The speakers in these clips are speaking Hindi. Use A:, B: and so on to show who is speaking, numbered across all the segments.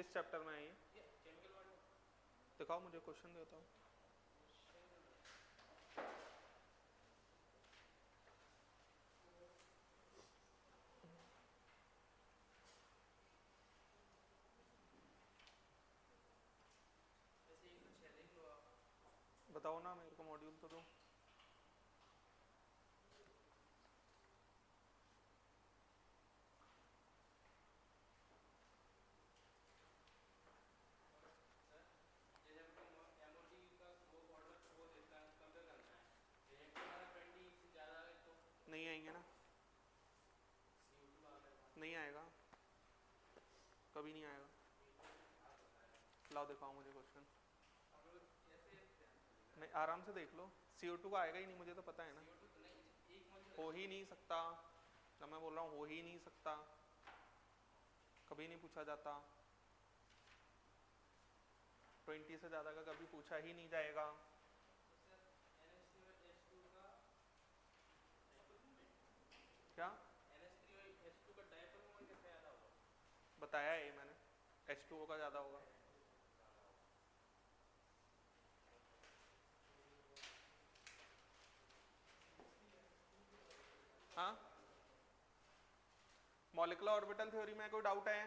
A: किस चैप्टर में है ये? दिखाओ मुझे, क्वेश्चन देता हूँ। बताओ ना मेरे को, मॉड्यूल तो दो। नहीं आएंगे ना, नहीं आएगा, कभी नहीं आएगा। लाओ दिखाओ मुझे क्वेश्चन। नहीं, आराम से देख लो। CO2 का आएगा ही नहीं, मुझे तो पता है ना। हो ही नहीं सकता, जब मैं बोल रहा हूँ हो ही नहीं सकता, कभी नहीं पूछा जाता। 20 से ज़्यादा का कभी पूछा ही नहीं जाएगा। क्या बताया है ये मैंने, H2O का ज़्यादा होगा। हाँ, मॉलिक्यूलर ऑर्बिटल थ्योरी में कोई डाउट है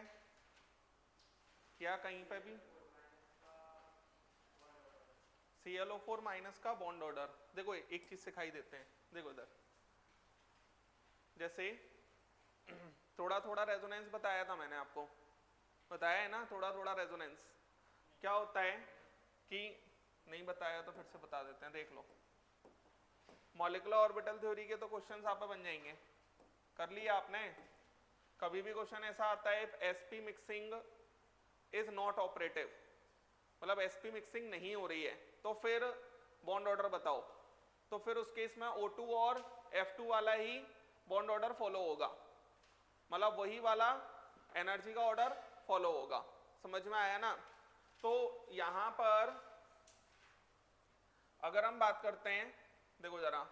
A: या कहीं पे भी? ClO4 माइनस का बॉन्ड ऑर्डर देखो, एक चीज सिखाई देते हैं। देखो इधर, जैसे थोड़ा थोड़ा रेजोनेंस बताया था मैंने आपको, बताया है ना, थोड़ा थोड़ा रेजोनेंस क्या होता है कि नहीं बताया तो फिर से बता देते हैं, देख लो। मॉलिक्यूलर ऑर्बिटल थ्योरी के तो क्वेश्चंस आप पे बन जाएंगे, कर लिया आपने। कभी भी क्वेश्चन ऐसा आता है sp mixing is not operative, मतलब sp मिक्सिंग नहीं हो रही है, तो फिर बॉन्ड ऑर्डर बताओ, तो फिर उस केस में O2 और F2 वाला ही बॉन्ड ऑर्डर फॉलो होगा, मतलब वही वाला एनर्जी का ऑर्डर फॉलो होगा। समझ में आया ना? तो यहां पर अगर हम बात करते हैं, देखो जरा,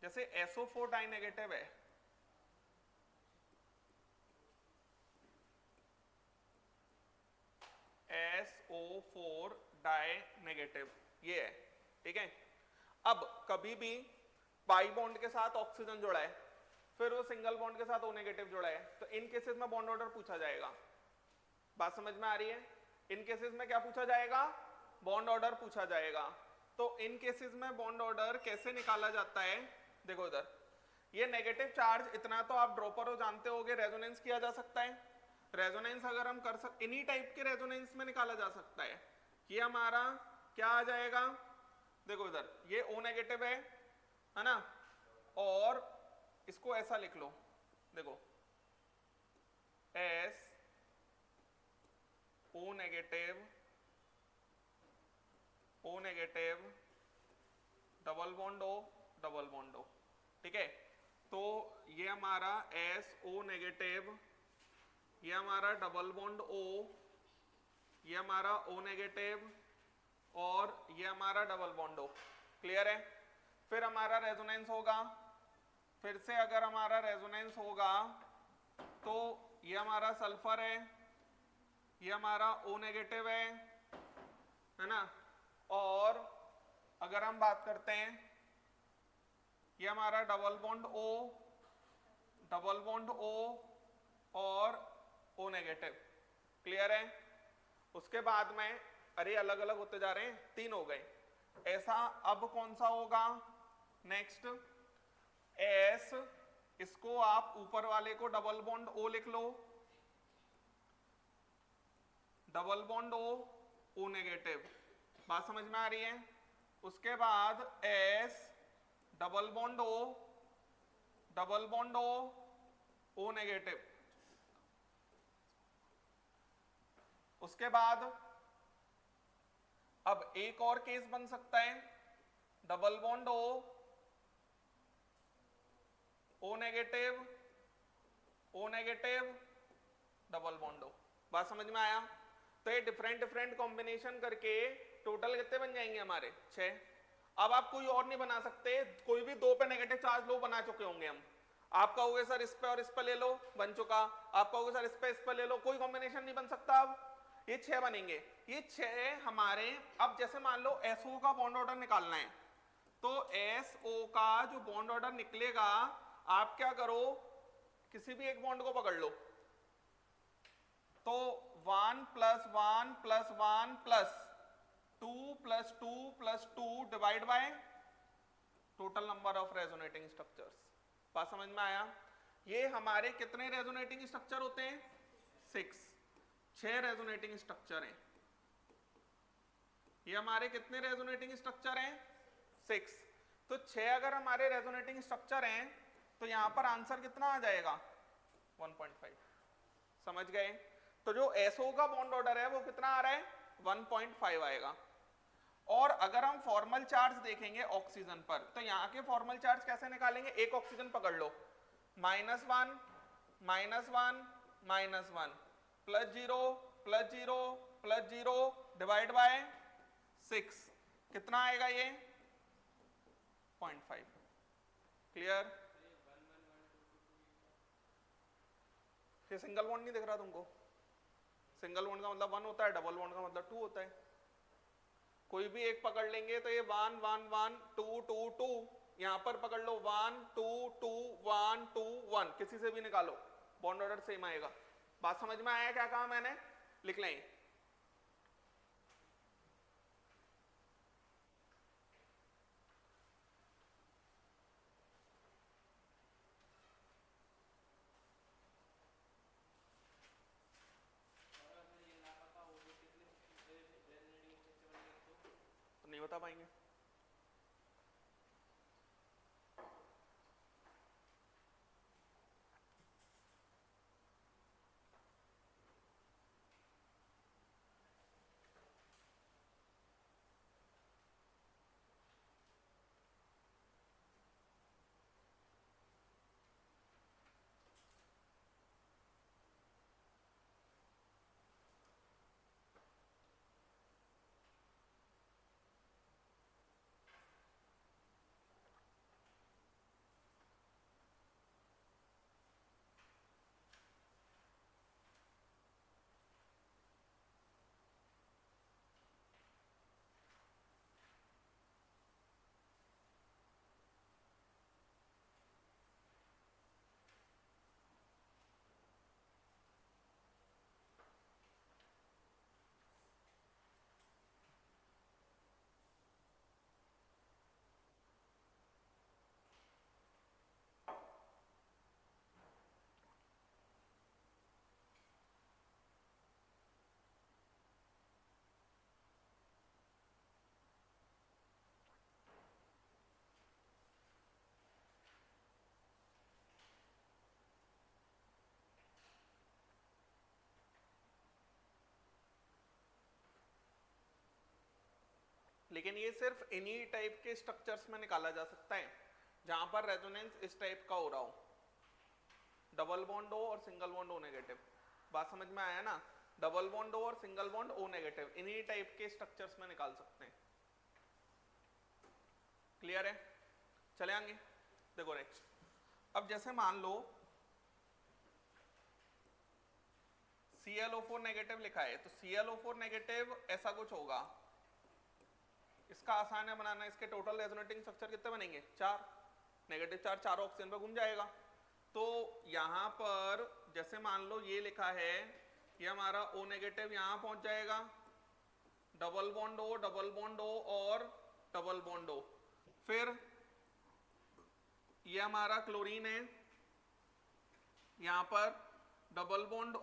A: जैसे SO4 डाई नेगेटिव है, SO4 डाई नेगेटिव ये है, ठीक है। अब कभी भी पाई बॉन्ड के साथ ऑक्सीजन जुड़ा है, फिर वो सिंगल बॉन्ड के साथ O नेगेटिव जुड़ा है, तो इन केसेस में बॉन्ड ऑर्डर पूछा जाएगा। बात समझ में आ रही है? इन केसेस में क्या पूछा जाएगा? बॉन्ड ऑर्डर पूछा जाएगा। तो इन केसेस में बॉन्ड ऑर्डर कैसे निकाला जाता है? देखो इधर, ये नेगेटिव चार्ज, इतना तो आप ड्रॉपर हो जानते होगे, रेजोनेंस किया जा सकता है। रेजोनेंस अगर हम कर सकते, इन्हीं टाइप के रेजोनेंस में निकाला जा सकता है। ये हमारा क्या आ जाएगा? देखो इधर, ये O नेगेटिव है ना, और इसको ऐसा लिख लो, देखो S O negative, O negative, double bond O, double bond O, ठीक है। तो ये हमारा SO नेगेटिव, ये हमारा डबल बॉन्ड O, ये हमारा O नेगेटिव, और ये हमारा डबल बॉन्ड O। क्लियर है? फिर हमारा रेजोनेंस होगा, फिर से अगर हमारा रेजोनेंस होगा तो ये हमारा सल्फर है, ये हमारा O नेगेटिव है ना, और अगर हम बात करते हैं, ये हमारा double bond O, double bond O और O नेगेटिव। क्लियर है? उसके बाद में, अरे अलग अलग होते जा रहे हैं, 3 हो गए ऐसा। अब कौन सा होगा नेक्स्ट? S, इसको आप ऊपर वाले को डबल बॉन्ड O लिख लो, डबल बॉन्ड O नेगेटिव। बात समझ में आ रही है? उसके बाद S, double bond O, double bond O negative. उसके बाद अब एक और केस बन सकता है, double bond O negative, O negative, double bond O। बात समझ में आया? तो ये डिफरेंट डिफरेंट कॉम्बिनेशन करके टोटल कितने बन जाएंगे हमारे? 6। अब आप कोई और नहीं बना सकते, कोई भी 2 पे नेगेटिव चार्ज लो बना चुके होंगे हम। आप कहोगे सर इस पे और इस पे ले लो, बन चुका। आप कहोगे सर इस पे ले लो, कोई कॉम्बिनेशन नहीं बन सकता। अब ये 6 बनेंगे, ये 6 हमारे। अब जैसे मान लो SO का बॉन्ड ऑर्डर निकालना है, तो SO का जो बॉन्ड ऑर्डर निकलेगा, आप क्या करो, किसी भी एक बॉन्ड को पकड़ लो, तो 1 + 1 + 1 + 2 + 2 + 2 divide by total number of resonating structures. बात समझ में आया? ये हमारे कितने रेजोनेटिंग स्ट्रक्चर होते हैं? 6 रेजोनेटिंग स्ट्रक्चर हैं। ये हमारे कितने रेजोनेटिंग स्ट्रक्चर हैं? 6। तो 6 अगर हमारे रेजोनेटिंग स्ट्रक्चर हैं, तो यहां पर आंसर कितना आ जाएगा? 1.5। समझ गए? तो जो SO का बॉन्ड ऑर्डर है वो कितना आ रहा है? 1.5 आएगा। और अगर हम फॉर्मल चार्ज देखेंगे ऑक्सीजन पर, तो यहाँ के फॉर्मल चार्ज कैसे निकालेंगे? एक ऑक्सीजन पकड़ लो, -1 -1 -1 +0 +0 +0 डिवाइड बाय 6, कितना आएगा ये? 0.5। क्लियर? ये सिंगल बॉन्ड नहीं दिख रहा तुमको? सिंगल बॉन्ड का मतलब 1 होता है, डबल बॉन्ड का मतलब 2 होता है। कोई भी एक पकड़ लेंगे तो ये 1 1 1 2 2 2, यहां पर पकड़ लो 1 2 2 1 2 1, किसी से भी निकालो, बॉन्ड ऑर्डर सेम आएगा। बात समझ में आया क्या कहा मैंने? लिख लें। तो नहीं बता पाएंगे। लेकिन ये सिर्फ इन्हीं टाइप के स्ट्रक्चर्स में निकाला जा सकता है जहां पर रेजोनेंस इस टाइप का हो रहा हो, डबल बॉन्ड हो और सिंगल बॉन्ड ओ नेगेटिव। बात समझ में आया ना? डबल बॉन्ड हो और सिंगल बॉन्ड ओ नेगेटिव, इन्हीं टाइप के स्ट्रक्चर्स में निकाल सकते हैं। क्लियर है? चले आगे, देखो नेक्स्ट। अब जैसे मान लो ClO4 नेगेटिव लिखा है, तो ClO4 नेगेटिव ऐसा कुछ होगा। इसका आसान है बनाना। इसके टोटल रेजोनेटिंग स्ट्रक्चर कितने बनेंगे? 4। नेगेटिव चार्ज चारों ऑक्सीजन पर घूम जाएगा। तो यहां पर जैसे मान लो ये लिखा है, ये हमारा O नेगेटिव यहां पहुंच जाएगा, डबल बॉन्ड O और डबल बॉन्ड O। फिर ये हमारा क्लोरीन है, यहां पर double bond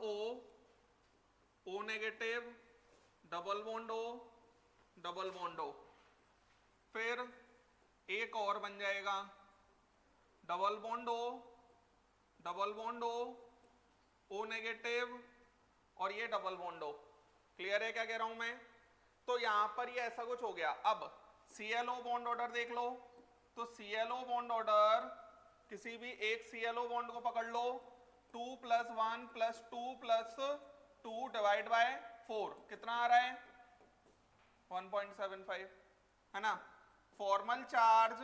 A: O negative, double bond O, double bond O। फिर एक और बन जाएगा, डबल बॉन्ड O नेगेटिव और ये डबल बॉन्ड O। क्लियर है क्या कह रहा हूं मैं? तो यहां पर ये ऐसा कुछ हो गया। अब ClO बॉन्ड ऑर्डर देख लो, तो ClO बॉन्ड ऑर्डर, किसी भी एक ClO बॉन्ड को पकड़ लो, 2 + 1 + 2 + 2 डिवाइड बाय 4, कितना आ रहा है? 1.75, है ना? फॉर्मल चार्ज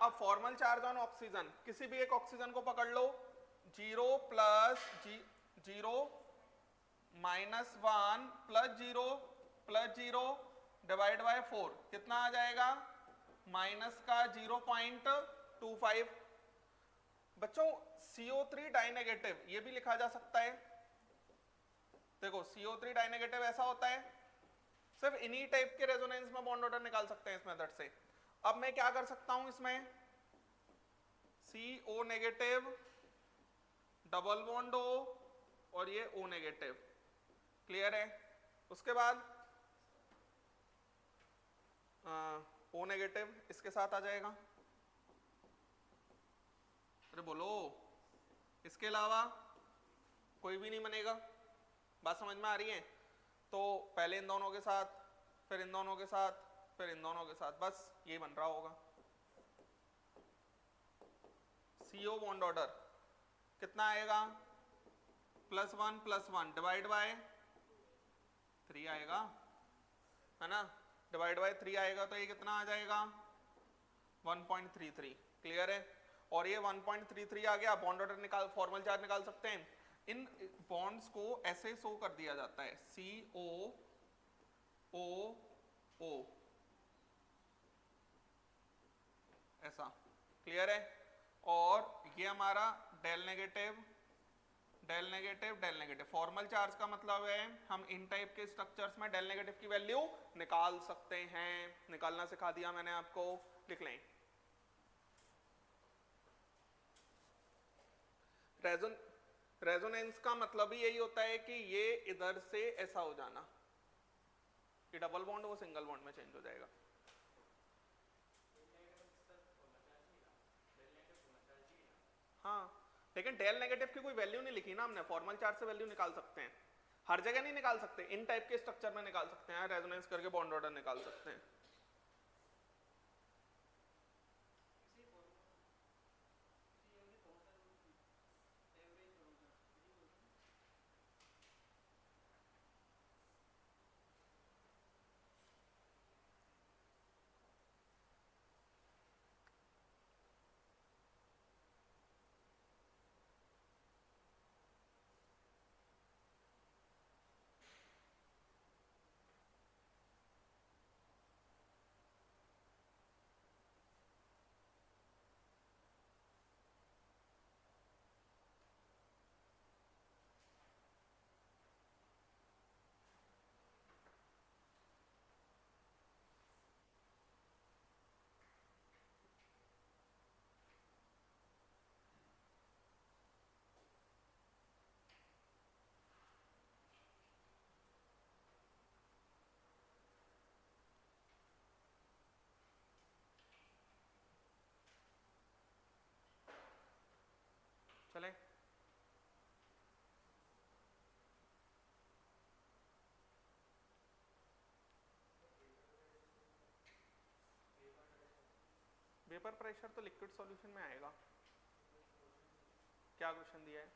A: अब फॉर्मल चार्ज ऑन ऑक्सीजन, किसी भी एक ऑक्सीजन को पकड़ लो, 0 प्लस 0 -1 प्लस 0 डिवाइड बाय 4 कितना आ जाएगा, माइनस का 0.25। बच्चों CO3 डाइनेगेटिव ये भी लिखा जा सकता है। देखो CO3 डाइनेगेटिव ऐसा होता है, सिर्फ इन्हीं टाइप के रेजोनेंस में बॉन्ड ऑर्डर निकाल सकते हैं इस मेथड से। अब मैं क्या कर सकता हूं इसमें, CO negative double bond O और ये O नेगेटिव, क्लियर है। उसके बाद O नेगेटिव इसके साथ आ जाएगा, अरे बोलो, इसके अलावा कोई भी नहीं बनेगा, बात समझ में आ रही है। तो पहले इन दोनों के साथ, फिर इन दोनों के साथ, फिर इन दोनों के साथ, बस ये बन रहा होगा। CO बॉन्ड ऑर्डर कितना आएगा, +1 डिवाइड बाय 3 आएगा, है ना, डिवाइड बाय 3 आएगा तो ये कितना आ जाएगा, 1.33, क्लियर है। और ये 1.33 आ गया, बॉन्ड ऑर्डर निकाल, फॉर्मल चार्ज निकाल सकते हैं। इन बॉन्ड्स को ऐसे शो कर दिया जाता है, COOO ऐसा, क्लियर है। और ये हमारा del negative del negative del negative. Formal charge का मतलब है हम इन टाइप के स्ट्रक्चर्स में डेल नेगेटिव की वैल्यू निकाल सकते हैं, निकालना सिखा दिया मैंने आपको, लिख लें। रेजोनेंस का मतलब ही यही होता है कि ये इधर से ऐसा हो जाना, कि डबल बॉन्ड वो सिंगल बॉन्ड में चेंज हो जाएगा। हाँ, लेकिन डेल नेगेटिव की कोई वैल्यू नहीं लिखी ना हमने, फॉर्मल चार्ज से वैल्यू निकाल सकते हैं, हर जगह नहीं निकाल सकते, इन टाइप के स्ट्रक्चर में निकाल सकते हैं, रेजोनेंस करके बॉन्ड ऑर्डर निकाल सकते हैं। चले, वेपर प्रेशर तो लिक्विड सॉल्यूशन में आएगा। क्या क्वेश्चन दिया है,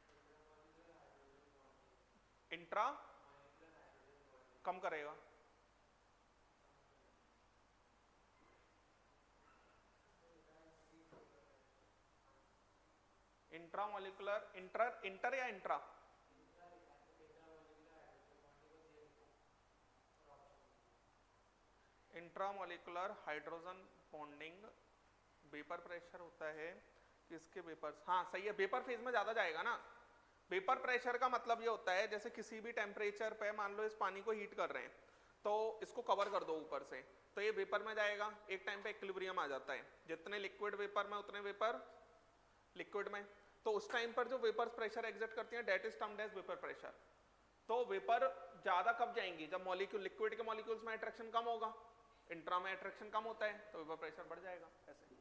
A: इंट्रा कम करेगा, इंट्रामोलिकुलर, इंटर या intra, intramolecular hydrogen bonding vapour pressure होता है इसके वेपर्स, हाँ सही है, वेपर फेज में ज्यादा जाएगा ना। वेपर प्रेशर का मतलब ये होता है जैसे किसी भी टेम्परेचर पे मान लो इस पानी को हीट कर रहे हैं तो इसको कवर कर दो ऊपर से, तो ये वेपर में जाएगा, एक टाइम पे इक्विलिब्रियम आ जाता है, जितने लिक्विड वेपर में उतने वेपर लिक्विड में, तो उस टाइम पर जो वेपर प्रेशर एग्जिट करती हैं that is termed as vapour pressure. तो वेपर ज्यादा कब जाएंगी, जब मॉलिक्यूल लिक्विड के मॉलिक्यूल्स में अट्रैक्शन कम होगा, इंट्रा में अट्रैक्शन कम होता है तो वेपर प्रेशर बढ़ जाएगा ऐसे।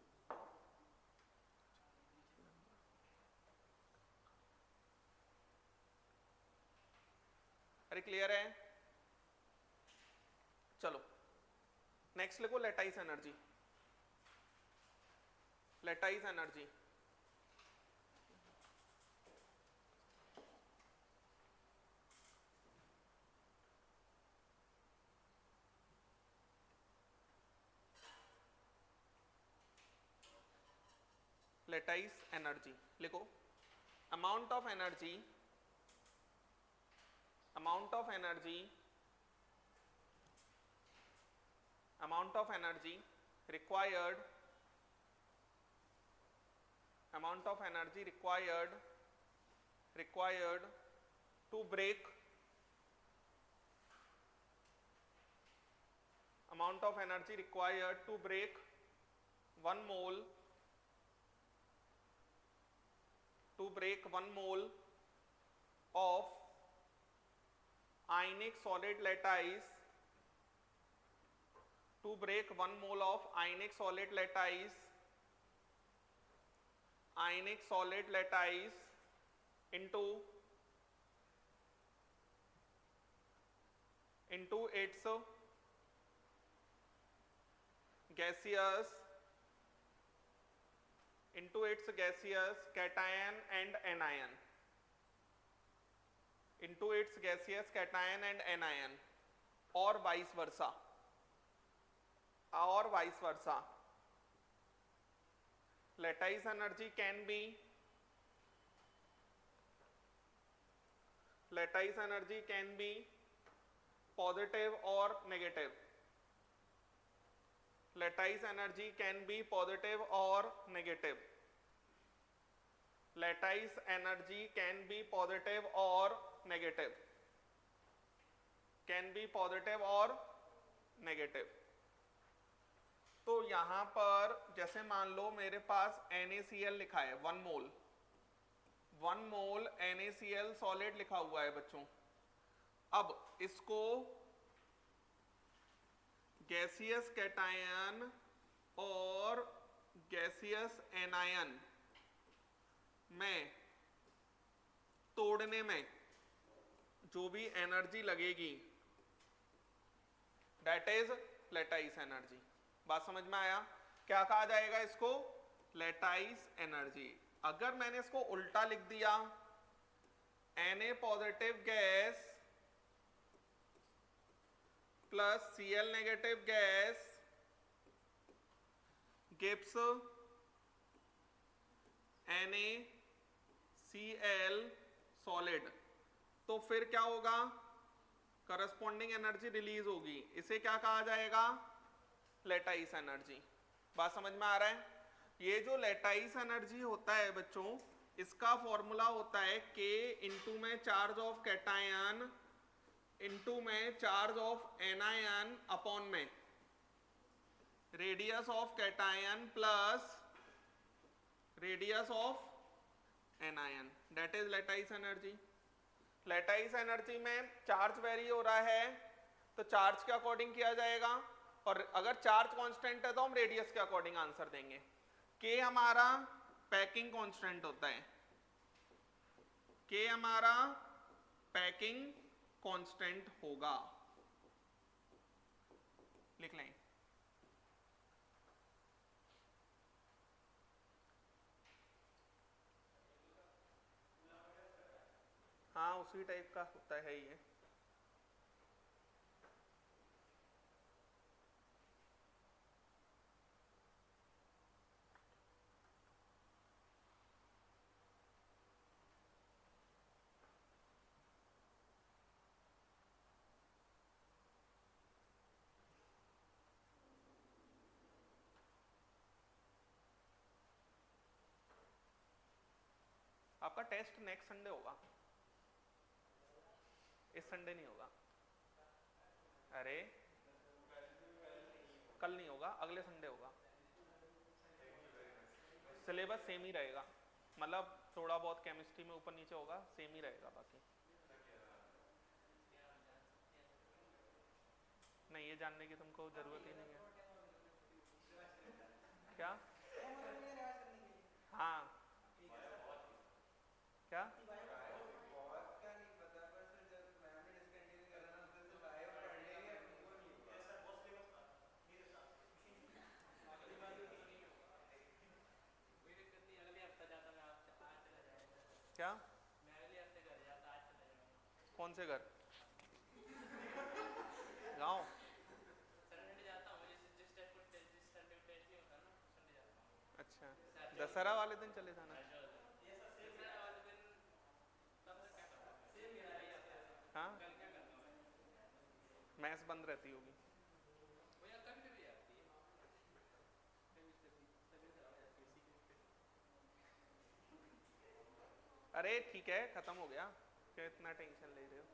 A: अरे क्लियर है, चलो नेक्स्ट लिखो lattice energy, lattice energy lattice energy लिखो, amount of energy, amount of energy, amount of energy required, amount of energy required to break, amount of energy required to break 1 mole, to break 1 mole of ionic solid lattice, to break 1 mole of ionic solid lattice, ionic solid lattice into its gaseous, into its gaseous cation and anion, into its gaseous cation and anion, or vice versa, or vice versa. Lattice energy can be, lattice energy can be positive or negative, lattice energy can be positive or negative, lattice energy can be positive or negative, can be positive or negative. तो यहां पर जैसे मान लो मेरे पास NaCl लिखा है 1 मोल, 1 मोल NaCl सॉलिड लिखा हुआ है बच्चों। अब इसको गैसियस कैटायन और गैसियस एनायन में तोड़ने में जो भी एनर्जी लगेगी दैट इज लेटाइस एनर्जी। बात समझ में आया? क्या कहा जाएगा इसको? Lattice energy. अगर मैंने इसको उल्टा लिख दिया, Na positive gas plus Cl negative gas gives NaCl solid, तो फिर क्या होगा? करस्पॉन्डिंग एनर्जी रिलीज होगी। इसे क्या कहा जाएगा? Lattice energy. बात समझ में आ रहा है? ये जो लेटाइस एनर्जी होता है बच्चों, इसका फॉर्मूला होता है K इंटू में चार्ज ऑफ कैटायन इंटू में चार्ज ऑफ एनायन अपॉन में radius of cation plus radius of anion, that is lattice energy. Lattice energy में चार्ज वेरी हो रहा है तो चार्ज के अकॉर्डिंग किया जाएगा, और अगर चार्ज कांस्टेंट है तो हम रेडियस के अकॉर्डिंग आंसर देंगे। K हमारा पैकिंग कांस्टेंट होता है, K हमारा पैकिंग कांस्टेंट होगा, लिख लें। हाँ उसी टाइप का होता है ये। आपका टेस्ट नेक्स्ट संडे होगा, इस संडे नहीं होगा। अरे कल नहीं होगा, अगले संडे होगा। सिलेबस सेम ही रहेगा, मतलब थोड़ा बहुत केमिस्ट्री में ऊपर नीचे होगा, सेम ही रहेगा। बाकी नहीं, ये जानने की तुमको जरूरत ही नहीं है। क्या? हाँ क्या? क्या? कौन से घर? गाँव? अच्छा अच्छा, दशहरा वाले दिन चले जाना। हाँ, मैस बंद रहती होगी। अरे ठीक है, खत्म हो गया, क्यों इतना टेंशन ले रहे हो।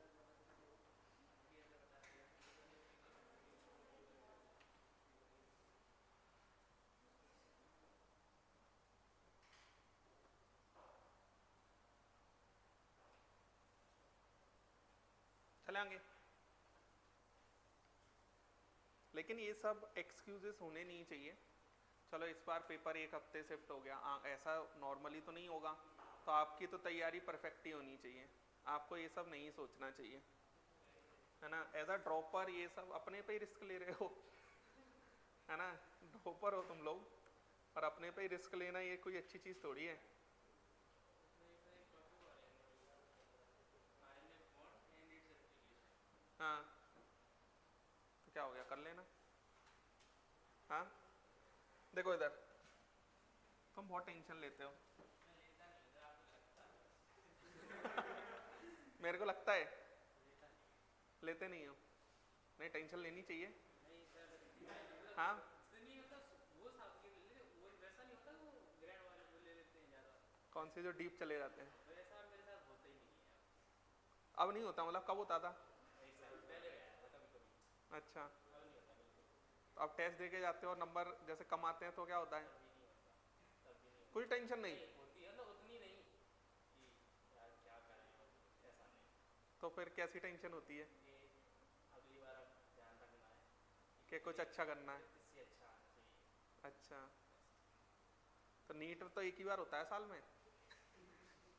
A: चले आगे। लेकिन ये सब एक्सक्यूजेस होने नहीं चाहिए। चलो इस बार पेपर एक हफ्ते शिफ्ट हो गया, ऐसा नॉर्मली तो नहीं होगा, तो आपकी तो तैयारी परफेक्ट ही होनी चाहिए। आपको ये सब नहीं सोचना चाहिए, है ना। एज अ ड्रॉपर ये सब अपने पे ही रिस्क ले रहे हो, है ना। ड्रॉपर हो तुम लोग और अपने पे ही रिस्क लेना, ये कोई अच्छी चीज थोड़ी है। हाँ, तो क्या हो गया, कर लेना। हाँ, देखो इधर, तुम बहुत टेंशन लेते हो। मेरे को लगता है लेते नहीं हो। नहीं, टेंशन लेनी चाहिए। हाँ, कौन से जो डीप चले जाते हैं। अब नहीं होता, मतलब कब होता था। अच्छा, तो अब टेस्ट दे के जाते हो और नंबर जैसे कम आते हैं तो क्या होता है। कोई टेंशन नहीं। तो फिर कैसी टेंशन होती है कि कुछ अच्छा करना है। अच्छा, तो नीट तो एक ही बार होता है साल में।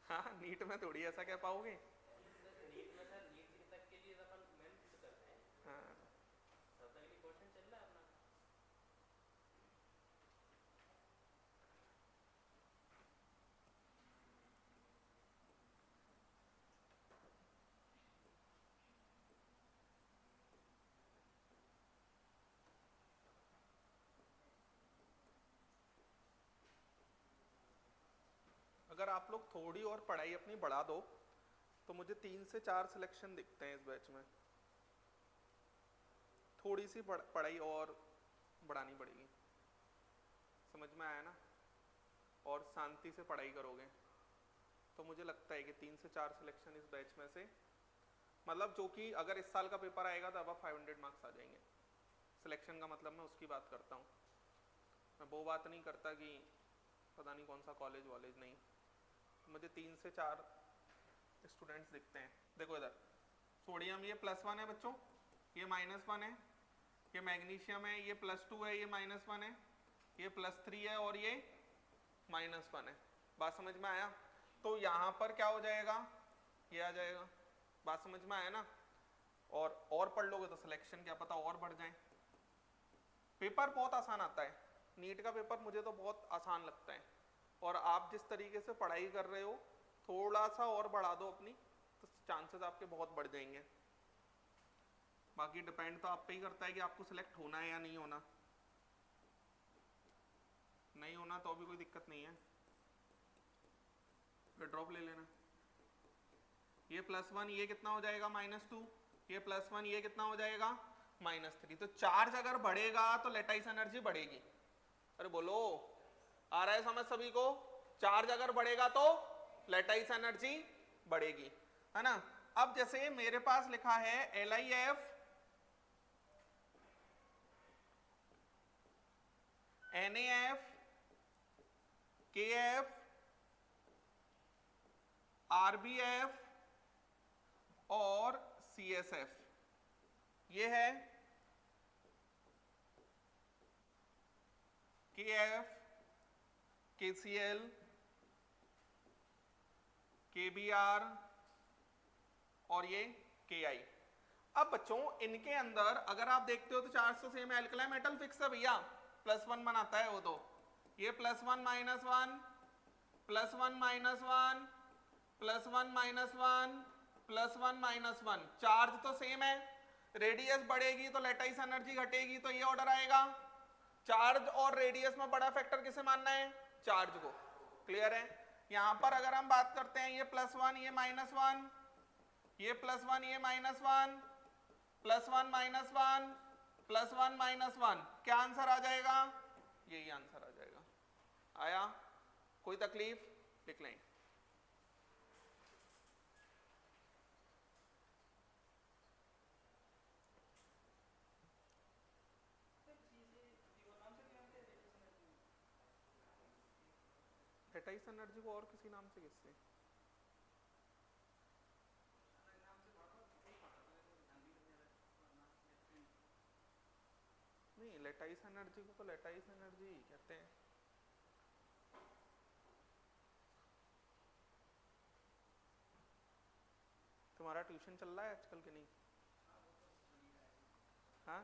A: हाँ, नीट में थोड़ी ऐसा कह पाओगे। हाँ, अगर आप लोग थोड़ी और पढ़ाई अपनी बढ़ा दो तो मुझे 3 से 4 सिलेक्शन दिखते हैं इस बैच में। थोड़ी सी पढ़ाई और बढ़ानी पड़ेगी, समझ में आया ना। और शांति से पढ़ाई करोगे तो मुझे लगता है कि 3 से 4 सिलेक्शन इस बैच में से, मतलब जो कि अगर इस साल का पेपर आएगा तो अब 500 मार्क्स आ जाएंगे। सिलेक्शन का मतलब मैं उसकी बात करता हूँ, मैं वो बात नहीं करता कि पता नहीं कौन सा कॉलेज वॉलेज, नहीं। मुझे 3 से 4 स्टूडेंट्स दिखते हैं। देखो इधर, सोडियम ये +1 है बच्चों, ये -1 है। ये मैग्नीशियम है, ये +2 है, ये -1 है। ये +3 है और ये -1 है। बात समझ में आया। तो यहाँ पर क्या हो जाएगा, ये आ जाएगा। बात समझ में आया ना। और पढ़ लोगे तो सिलेक्शन क्या पता और बढ़ जाए। पेपर बहुत आसान आता है, नीट का पेपर मुझे तो बहुत आसान लगता है। और आप जिस तरीके से पढ़ाई कर रहे हो, थोड़ा सा और बढ़ा दो अपनी, तो चांसेस आपके बहुत बढ़ जाएंगे। बाकी डिपेंड तो आप पे ही करता है कि आपको सिलेक्ट होना है या नहीं होना। नहीं होना तो भी कोई दिक्कत नहीं है, फिर ड्रॉप ले लेना। ये +1, ये कितना हो जाएगा -2, ये +1, ये कितना हो जाएगा -3। तो चार्ज अगर बढ़ेगा तो लेटाइस एनर्जी बढ़ेगी। अरे बोलो, आ रहा है समझ सभी को। चार्ज अगर बढ़ेगा तो लेटाइस एनर्जी बढ़ेगी, है ना। अब जैसे मेरे पास लिखा है LiF NaF KF RBF और CSF, ये है KF KCl KBr और ये KI। अब बच्चों इनके अंदर अगर आप देखते हो तो चार्ज तो सेम है, एल्कलाइन मेटल फिक्स है भैया, +1 बनाता है वो। तो ये +1 -1 +1 -1 +1 -1 +1 चार्ज तो सेम है। रेडियस बढ़ेगी तो लेटाइस एनर्जी घटेगी, तो ये ऑर्डर आएगा। चार्ज और रेडियस में बड़ा फैक्टर किसे मानना है, चार्ज को। क्लियर है? यहां पर अगर हम बात करते हैं ये +1 ये -1, ये +1 ये -1, +1 -1 +1 -1, क्या आंसर आ जाएगा? यही आंसर आ जाएगा। आया? कोई तकलीफ? लिख लें। लेटाइस एनर्जी को और किसी नाम से किससे? नहीं, लेटाइस एनर्जी को तो लेटाइस एनर्जी ही कहते हैं। तुम्हारा ट्यूशन चल रहा है आजकल कि नहीं? हाँ,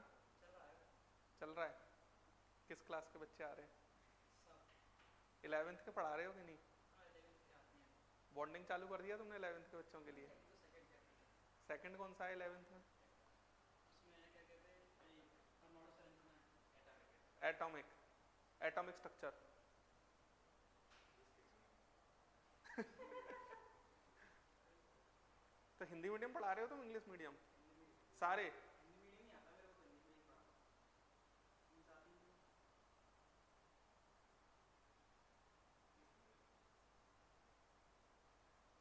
A: चल रहा है। किस क्लास के बच्चे आ रहे हैं? 11th के पढ़ा रहे हो कि नहीं? बॉन्डिंग चालू कर दिया तुमने 11th के बच्चों के लिए? सेकंड कौन सा है 11th में? Atomic, atomic structure. तो हिंदी मीडियम पढ़ा रहे हो तुम इंग्लिश मीडियम? सारे?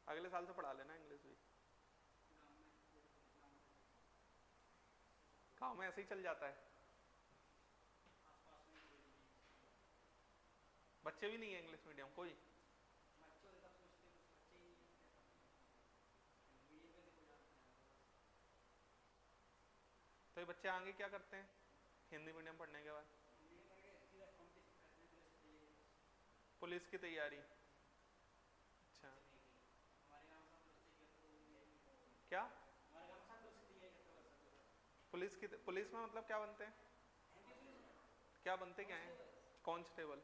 A: अगले साल से पढ़ा लेना इंग्लिश भी। गाँव में ऐसे ही चल जाता है। बच्चे भी नहीं है इंग्लिश मीडियम कोई? तो ये बच्चे आगे क्या करते हैं हिंदी मीडियम पढ़ने के बाद? पुलिस की तैयारी। अच्छा, क्या पुलिस में मतलब क्या बनते हैं? क्या बनते क्या हैं? कांस्टेबल?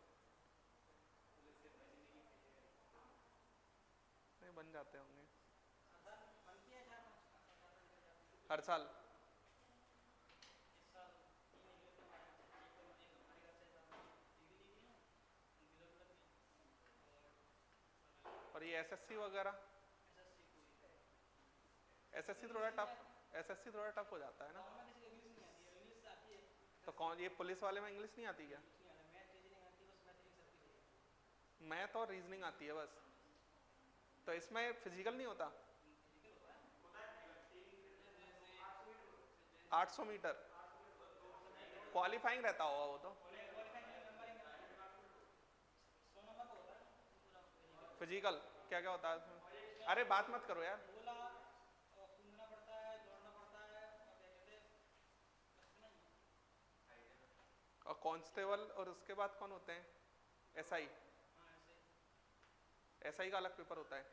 A: नहीं, बन जाते होंगे हर साल। और ये एसएससी वगैरह? एसएससी थोड़ा टफ, एसएससी थोड़ा टफ हो जाता है ना? तो कौन, ये पुलिस वाले में इंग्लिश नहीं आती क्या? मैथ और रीजनिंग आती है बस? तो इसमें फिजिकल नहीं होता? 800 मीटर क्वालिफाइंग रहता होगा वो तो। फिजिकल क्या क्या होता है उसमें? अरे बात मत करो यार। और कांस्टेबल और उसके बाद कौन होते हैं? एसआई? एसआई का अलग पेपर होता है?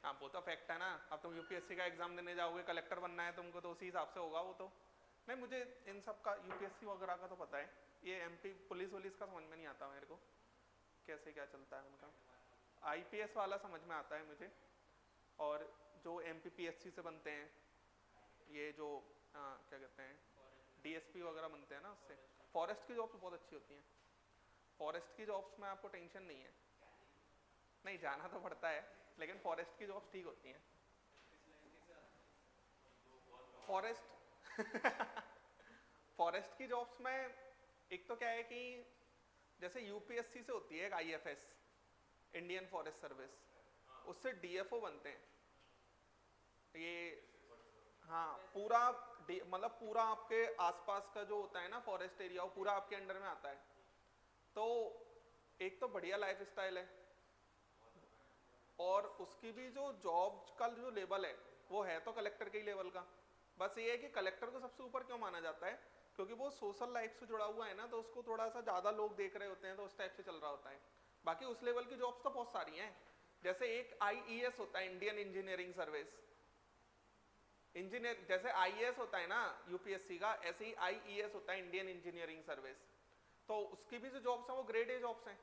A: हाँ, वो तो फैक्ट है ना। अब तुम यूपीएससी का एग्जाम देने जाओगे, कलेक्टर बनना है तुमको, तो उसी हिसाब से होगा वो तो। नहीं, मुझे इन सब का यूपीएससी वगैरह का तो पता है। ये एमपी पुलिस वुलिस का समझ में नहीं आता मेरे को, कैसे क्या चलता है उनका। आईपीएस वाला समझ में आता है मुझे। और जो एमपीपीएससी से बनते हैं, ये जो क्या कहते हैं, डीएसपी वगैरह बनते हैं ना, उससे फॉरेस्ट की जॉब्स बहुत अच्छी होती हैं। फॉरेस्ट की जॉब्स में आपको टेंशन नहीं है। नहीं, जाना तो पड़ता है, लेकिन फॉरेस्ट की जॉब्स ठीक होती हैं। फॉरेस्ट फॉरेस्ट की जॉब्स में एक तो क्या है कि जैसे यूपीएससी से होती है एक आईएफएस, इंडियन फॉरेस्ट सर्विस, उससे डीएफओ बनते हैं ये। हाँ, पूरा मतलब पूरा आपके आसपास का जो होता है ना फॉरेस्ट एरिया, वो पूरा आपके अंडर में आता है। तो एक तो बढ़िया लाइफ स्टाइल है, और उसकी भी जो जॉब का जो लेवल है वो है तो कलेक्टर के ही लेवल का। बस ये है कि कलेक्टर को सबसे ऊपर क्यों माना जाता है, क्योंकि वो सोशल लाइफ से जुड़ा हुआ है ना, तो उसको थोड़ा सा ज्यादा लोग देख रहे होते हैं, तो उस टाइप से चल रहा होता है। बाकी उस लेवल की जॉब्स तो बहुत सारी हैं। जैसे एक आईईएस होता है, इंडियन इंजीनियरिंग सर्विस, इंजीनियर। जैसे आईएएस होता है ना यूपीएससी का, ऐसे ही आईईएस होता है, इंडियन इंजीनियरिंग सर्विस। तो उसकी भी जो जॉब्स हैं वो ग्रेड ए जॉब्स हैं।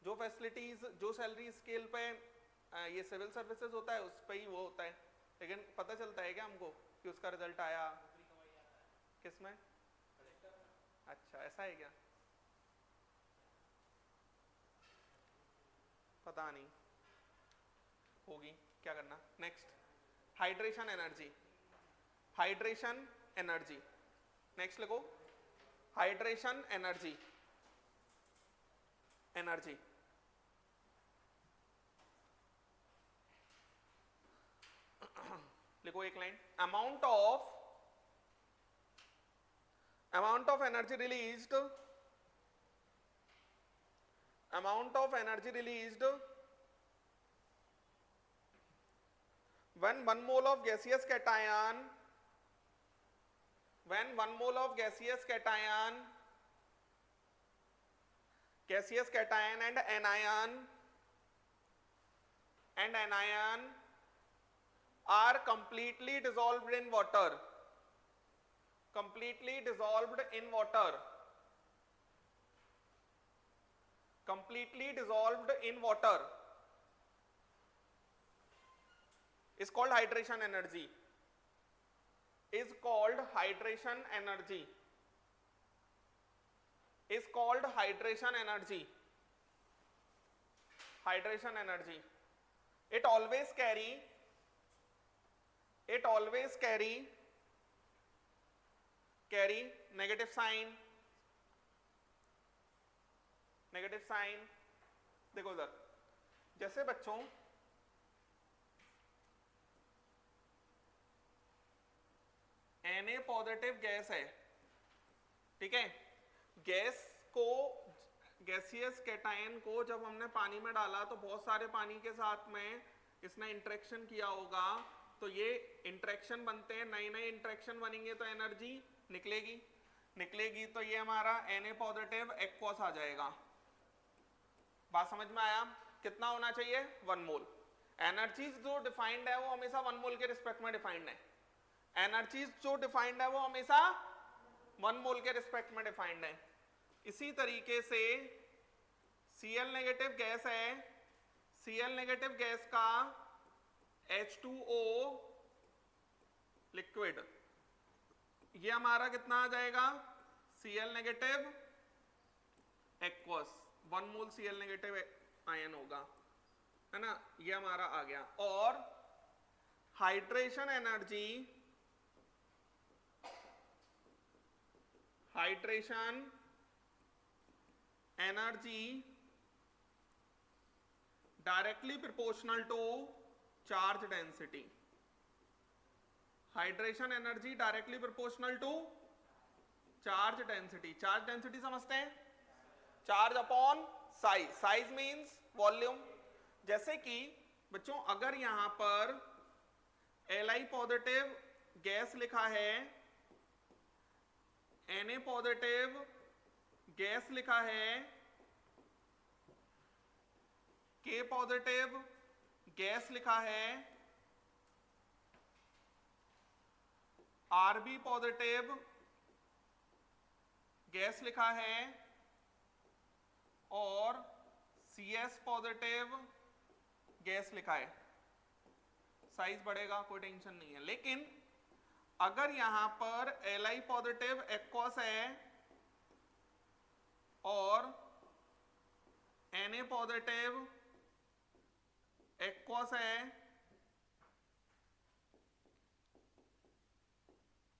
A: जो फैसिलिटीज, जो सैलरी स्केल पे ये सिविल सर्विसेज होता है, उस पर ही वो होता है। लेकिन पता चलता है क्या हमको कि उसका रिजल्ट आया किसमें? अच्छा ऐसा है क्या, पता नहीं, होगी, क्या करना। Next, hydration energy, hydration energy, next लिखो, हाइड्रेशन एनर्जी, एनर्जी लिखो एक line, amount of energy released, amount of energy released when 1 mole of gaseous cation, when 1 mole of gaseous cation and anion are completely dissolved in water, completely dissolved in water, completely dissolved in water is called hydration energy, is called hydration energy, is called hydration energy, hydration energy. It always carry negative sign, negative sign. देखो उधर, जैसे बच्चों Na पॉजिटिव गैस है, ठीक है, गैस को, गैसियस कैटायन को जब हमने पानी में डाला तो बहुत सारे पानी के साथ में इसने इंटरेक्शन किया होगा, तो ये इंटरेक्शन बनते हैं, नए नए इंटरेक्शन बनेंगे तो एनर्जी निकलेगी, तो ये हमारा Na पॉजिटिव एक्वस आ जाएगा। बात समझ में आया? कितना होना चाहिए? 1 मोल। एनर्जीज जो डिफाइंड है वो हमेशा 1 मोल के रिस्पेक्ट में डिफाइंड है, एनर्जीज जो डिफाइंड है वो हमेशा 1 मोल के रिस्पेक्ट में डिफाइंड है। इसी तरीके से Cl नेगेटिव गैस है, Cl नेगेटिव गैस का H2O लिक्विड, ये हमारा कितना आ जाएगा? Cl negative aqueous, 1 mole Cl negative ion होगा, है ना, ये हमारा आ गया। और hydration energy, hydration energy directly proportional to charge density, hydration energy directly proportional to charge density. Charge density समझते हैं? Charge upon size, size means volume. जैसे कि बच्चों अगर यहां पर Li पॉजिटिव गैस लिखा है, Na पॉजिटिव गैस लिखा है, K पॉजिटिव गैस लिखा है, Rb पॉजिटिव गैस लिखा है और Cs पॉजिटिव गैस लिखा है, साइज बढ़ेगा, कोई टेंशन नहीं है। लेकिन अगर यहां पर Li पॉजिटिव एक्वस है और Na पॉजिटिव एक्वस है,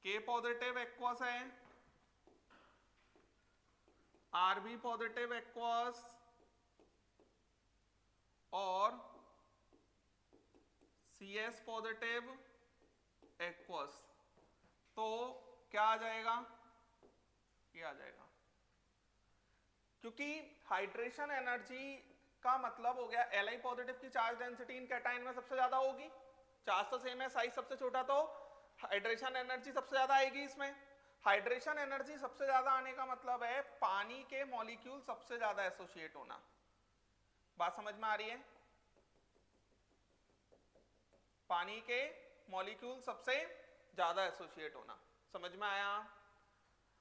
A: K पॉजिटिव एक्वस है, Rb पॉजिटिव एक्वस और Cs पॉजिटिव एक्वस, तो क्या आ जाएगा? ये आ जाएगा। क्योंकि हाइड्रेशन एनर्जी का मतलब हो गया Li पॉजिटिव की चार्ज डेंसिटी इन कैटायन में सबसे ज्यादा होगी, चार्ज तो सेम है, साइज सबसे छोटा, तो हाइड्रेशन एनर्जी सबसे ज्यादा आएगी इसमें। हाइड्रेशन एनर्जी सबसे ज्यादा आने का मतलब है पानी के मॉलिक्यूल सबसे ज्यादा एसोसिएट होना। बात समझ में आ रही है? पानी के मॉलिक्यूल सबसे ज्यादा एसोसिएट होना, समझ में आया?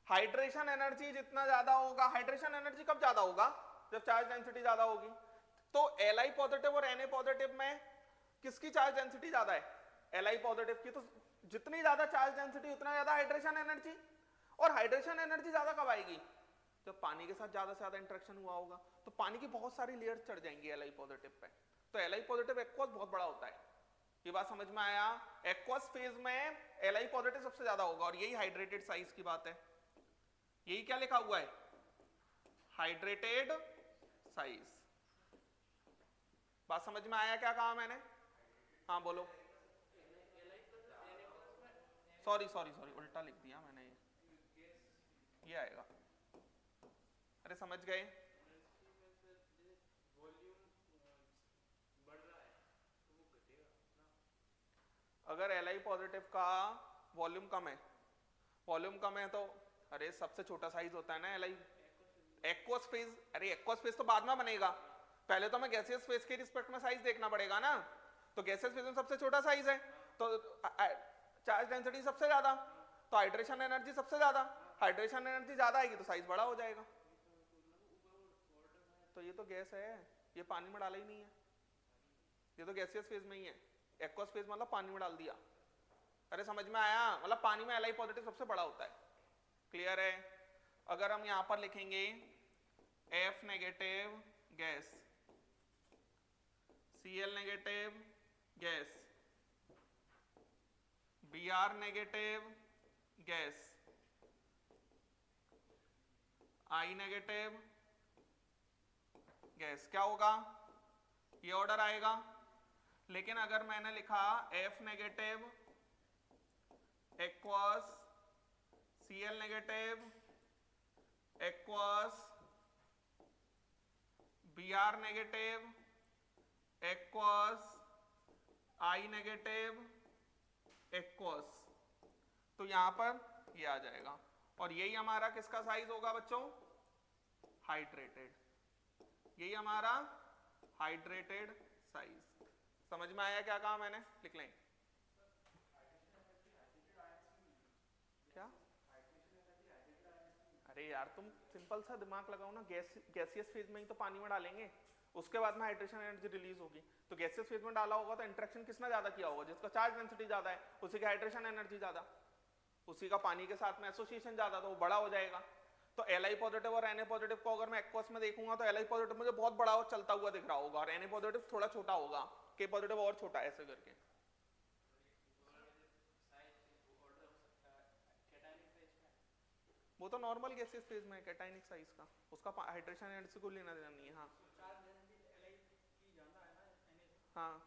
A: हाइड्रेशन एनर्जी जितना ज्यादा होगा, हाइड्रेशन एनर्जी कब ज्यादा होगा? जब चार्ज डेंसिटी ज्यादा होगी। तो Li पॉजिटिव और Na पॉजिटिव में किसकी चार्ज डेंसिटी ज्यादा है? Li पॉजिटिव की। तो जितनी ज्यादा चार्ज डेंसिटी उतना ज्यादा हाइड्रेशन एनर्जी, और हाइड्रेशन एनर्जी ज्यादा कब आएगी? जब पानी के साथ ज्यादा से ज्यादा इंटरेक्शन हुआ होगा, तो पानी की बहुत सारी लेयर्स चढ़ जाएंगी Li पॉजिटिव पे, तो Li पॉजिटिव एक्वस बहुत बड़ा होता है। ये बात समझ में आया? एक्वस फेज में Li पॉजिटिव सबसे ज्यादा होगा, और यही हाइड्रेटेड साइज की बात है। यही क्या लिखा हुआ है? Hydrated size. बात समझ में आया क्या कहा मैंने? हाँ बोलो। सॉरी सॉरी सॉरी, उल्टा लिख दिया मैंने, ये आएगा। अरे समझ गए? अगर Li पॉजिटिव का वॉल्यूम कम है, वॉल्यूम कम है तो अरे सबसे छोटा साइज होता है ना Li एक्वस फेज। अरे एक्वस फेज तो बाद में बनेगा, पहले तो हमें गैसियस फेज के रिस्पेक्ट में साइज देखना पड़ेगा ना। तो गैसियस फेज में सबसे छोटा साइज है, तो चार्ज डेंसिटी सबसे ज्यादा, तो हाइड्रेशन एनर्जी सबसे ज्यादा। हाइड्रेशन एनर्जी ज्यादा आएगी तो साइज बड़ा हो जाएगा। तो ये तो गैस है, ये पानी में डाला ही नहीं है, ये तो गैसियस फेज में ही है। एक्वस फेज मतलब पानी में डाल दिया। अरे समझ में आया? मतलब पानी में Li पॉजिटिव सबसे बड़ा होता है। क्लियर है? अगर हम यहां पर लिखेंगे F negative gas, Cl negative gas, Br negative gas, I negative gas, क्या होगा? ये ऑर्डर आएगा। लेकिन अगर मैंने लिखा F negative aqueous, Cl negative aqueous, Br negative aqueous, I negative aqueous, तो यहां पर ये आ जाएगा, और यही हमारा किसका साइज होगा बच्चों? हाइड्रेटेड। यही हमारा हाइड्रेटेड साइज। समझ में आया क्या कहा मैंने? लिख लें क्या? अरे यार तुम सिंपल सा दिमाग लगाओ ना, गैसियस फेज में ही तो पानी में डालेंगे, उसके बाद में हाइड्रेशन एनर्जी रिलीज होगी। तो गैसियस फेज में डाला होगा तो इंटरेक्शन किसने ज्यादा किया होगा? जिसका चार्ज डेंसिटी ज्यादा है, उसी की हाइड्रेशन एनर्जी ज्यादा, उसी का पानी के साथ में एसोसिएशन ज्यादा, तो वो बड़ा हो जाएगा। तो Li पॉजिटिव और Na पॉजिटिव को अगर मैं एक्वस में देखूंगा तो Li पॉजिटिव मुझे बहुत बड़ा और चलता हुआ दिख रहा होगा, और Na पॉजिटिव थोड़ा छोटा होगा, K पॉजिटिव और छोटा, ऐसे करके। वो तो नॉर्मल गैसियस फेज में है कैटाइनिक साइज का, उसका हाइड्रेशन एनर्जी को लेना देना नहीं है। हाँ हाँ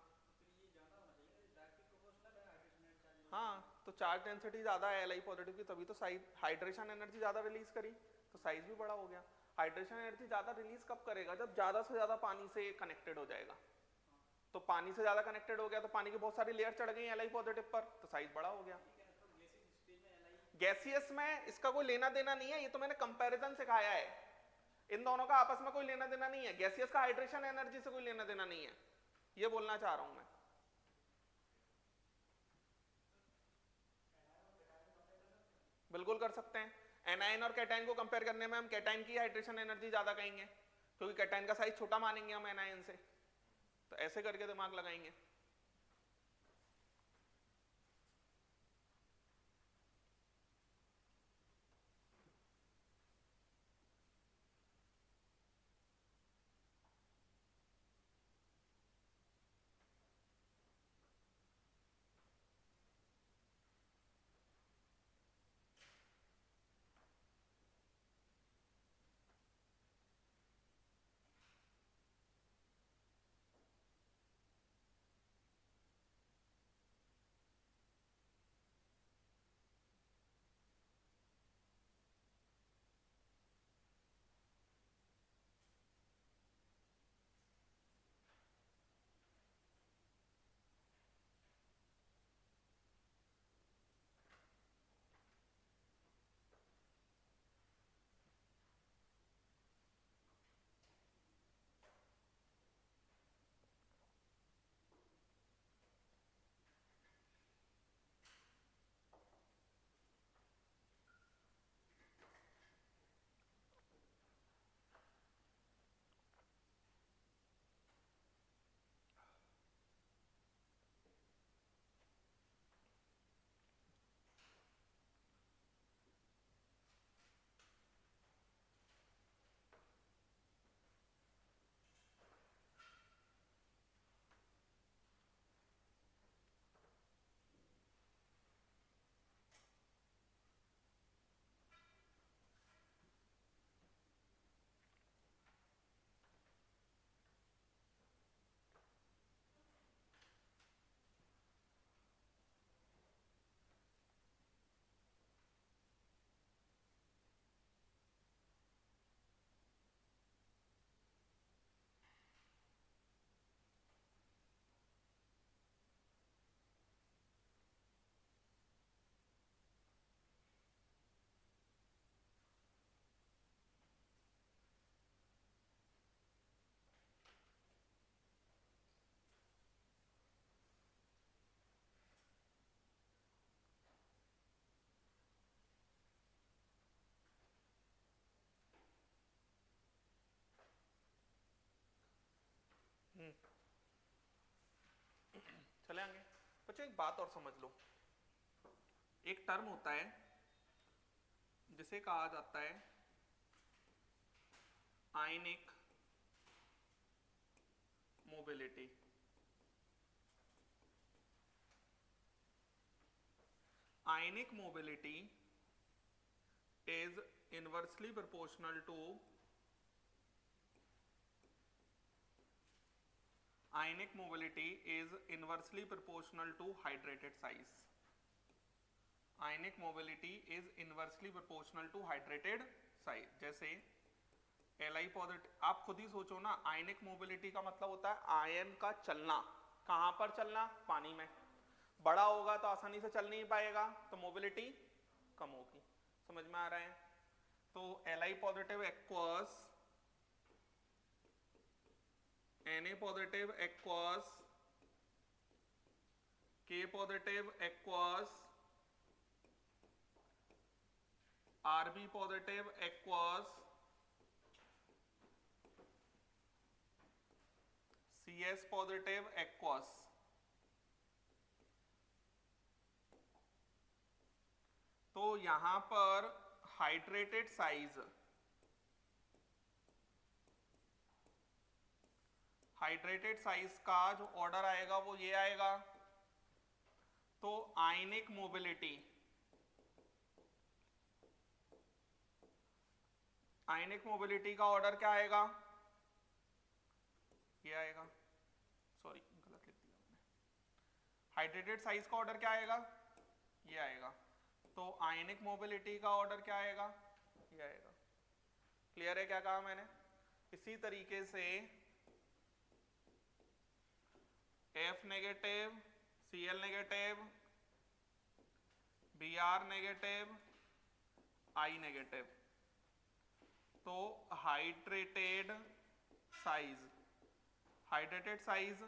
A: हाँ, तो चार्ज डेंसिटी ज्यादा है Li पॉजिटिव की, तभी तो साइज हाइड्रेशन एनर्जी ज्यादा रिलीज करी, तो साइज भी बड़ा हो गया। हाइड्रेशन एनर्जी ज्यादा रिलीज कब करेगा? जब ज्यादा से ज्यादा पानी से कनेक्टेड हो जाएगा। तो पानी से ज्यादा कनेक्टेड हो गया तो पानी की बहुत सारी लेयर चढ़ गई Li पॉजिटिव पर, तो साइज बड़ा हो गया। गैसियस में इसका कोई लेना देना नहीं है, ये तो मैंने कंपैरिजन सिखाया है, इन दोनों का आपस में कोई लेना देना नहीं है। गैसियस का हाइड्रेशन एनर्जी से कोई लेना देना नहीं है, ये बोलना चाह रहा हूं मैं। बिल्कुल कर सकते हैं। एनायन और कैटाइन को कंपेयर करने में हम कैटाइन की हाइड्रेशन एनर्जी ज्यादा कहेंगे, क्योंकि कैटाइन का साइज छोटा मानेंगे हम एनायन से, तो ऐसे करके दिमाग लगाएंगे। बच्चों एक बात और समझ लो, एक टर्म होता है जिसे कहा जाता है ionic mobility. Ionic mobility is inversely proportional to ionic mobility is inversely proportional to hydrated size. Ionic mobility is inversely proportional to hydrated size. जैसे Li पॉजिटिव, आप खुद ही सोचो ना, आयनिक मोबिलिटी का मतलब होता है आयन का चलना। कहां पर चलना? पानी में। बड़ा होगा तो आसानी से चल नहीं पाएगा, तो मोबिलिटी कम होगी। समझ में आ रहा है? तो Li positive aqueous Na positive aqueous K positive aqueous Rb positive aqueous CS positive aqueous. तो यहां पर हाइड्रेटेड साइज, हाइड्रेटेड साइज का जो ऑर्डर आएगा वो ये आएगा। तो आयनिक मोबिलिटी, आयनिक मोबिलिटी का ऑर्डर क्या आएगा? ये आएगा, सॉरी गलत लिख दिया मैंने। हाइड्रेटेड साइज का ऑर्डर क्या आएगा? ये आएगा। तो आयनिक मोबिलिटी का ऑर्डर क्या आएगा? ये आएगा। क्लियर है क्या कहा मैंने? इसी तरीके से F negative, Cl negative, Br negative, I negative. तो हाइड्रेटेड साइज, हाइड्रेटेड साइज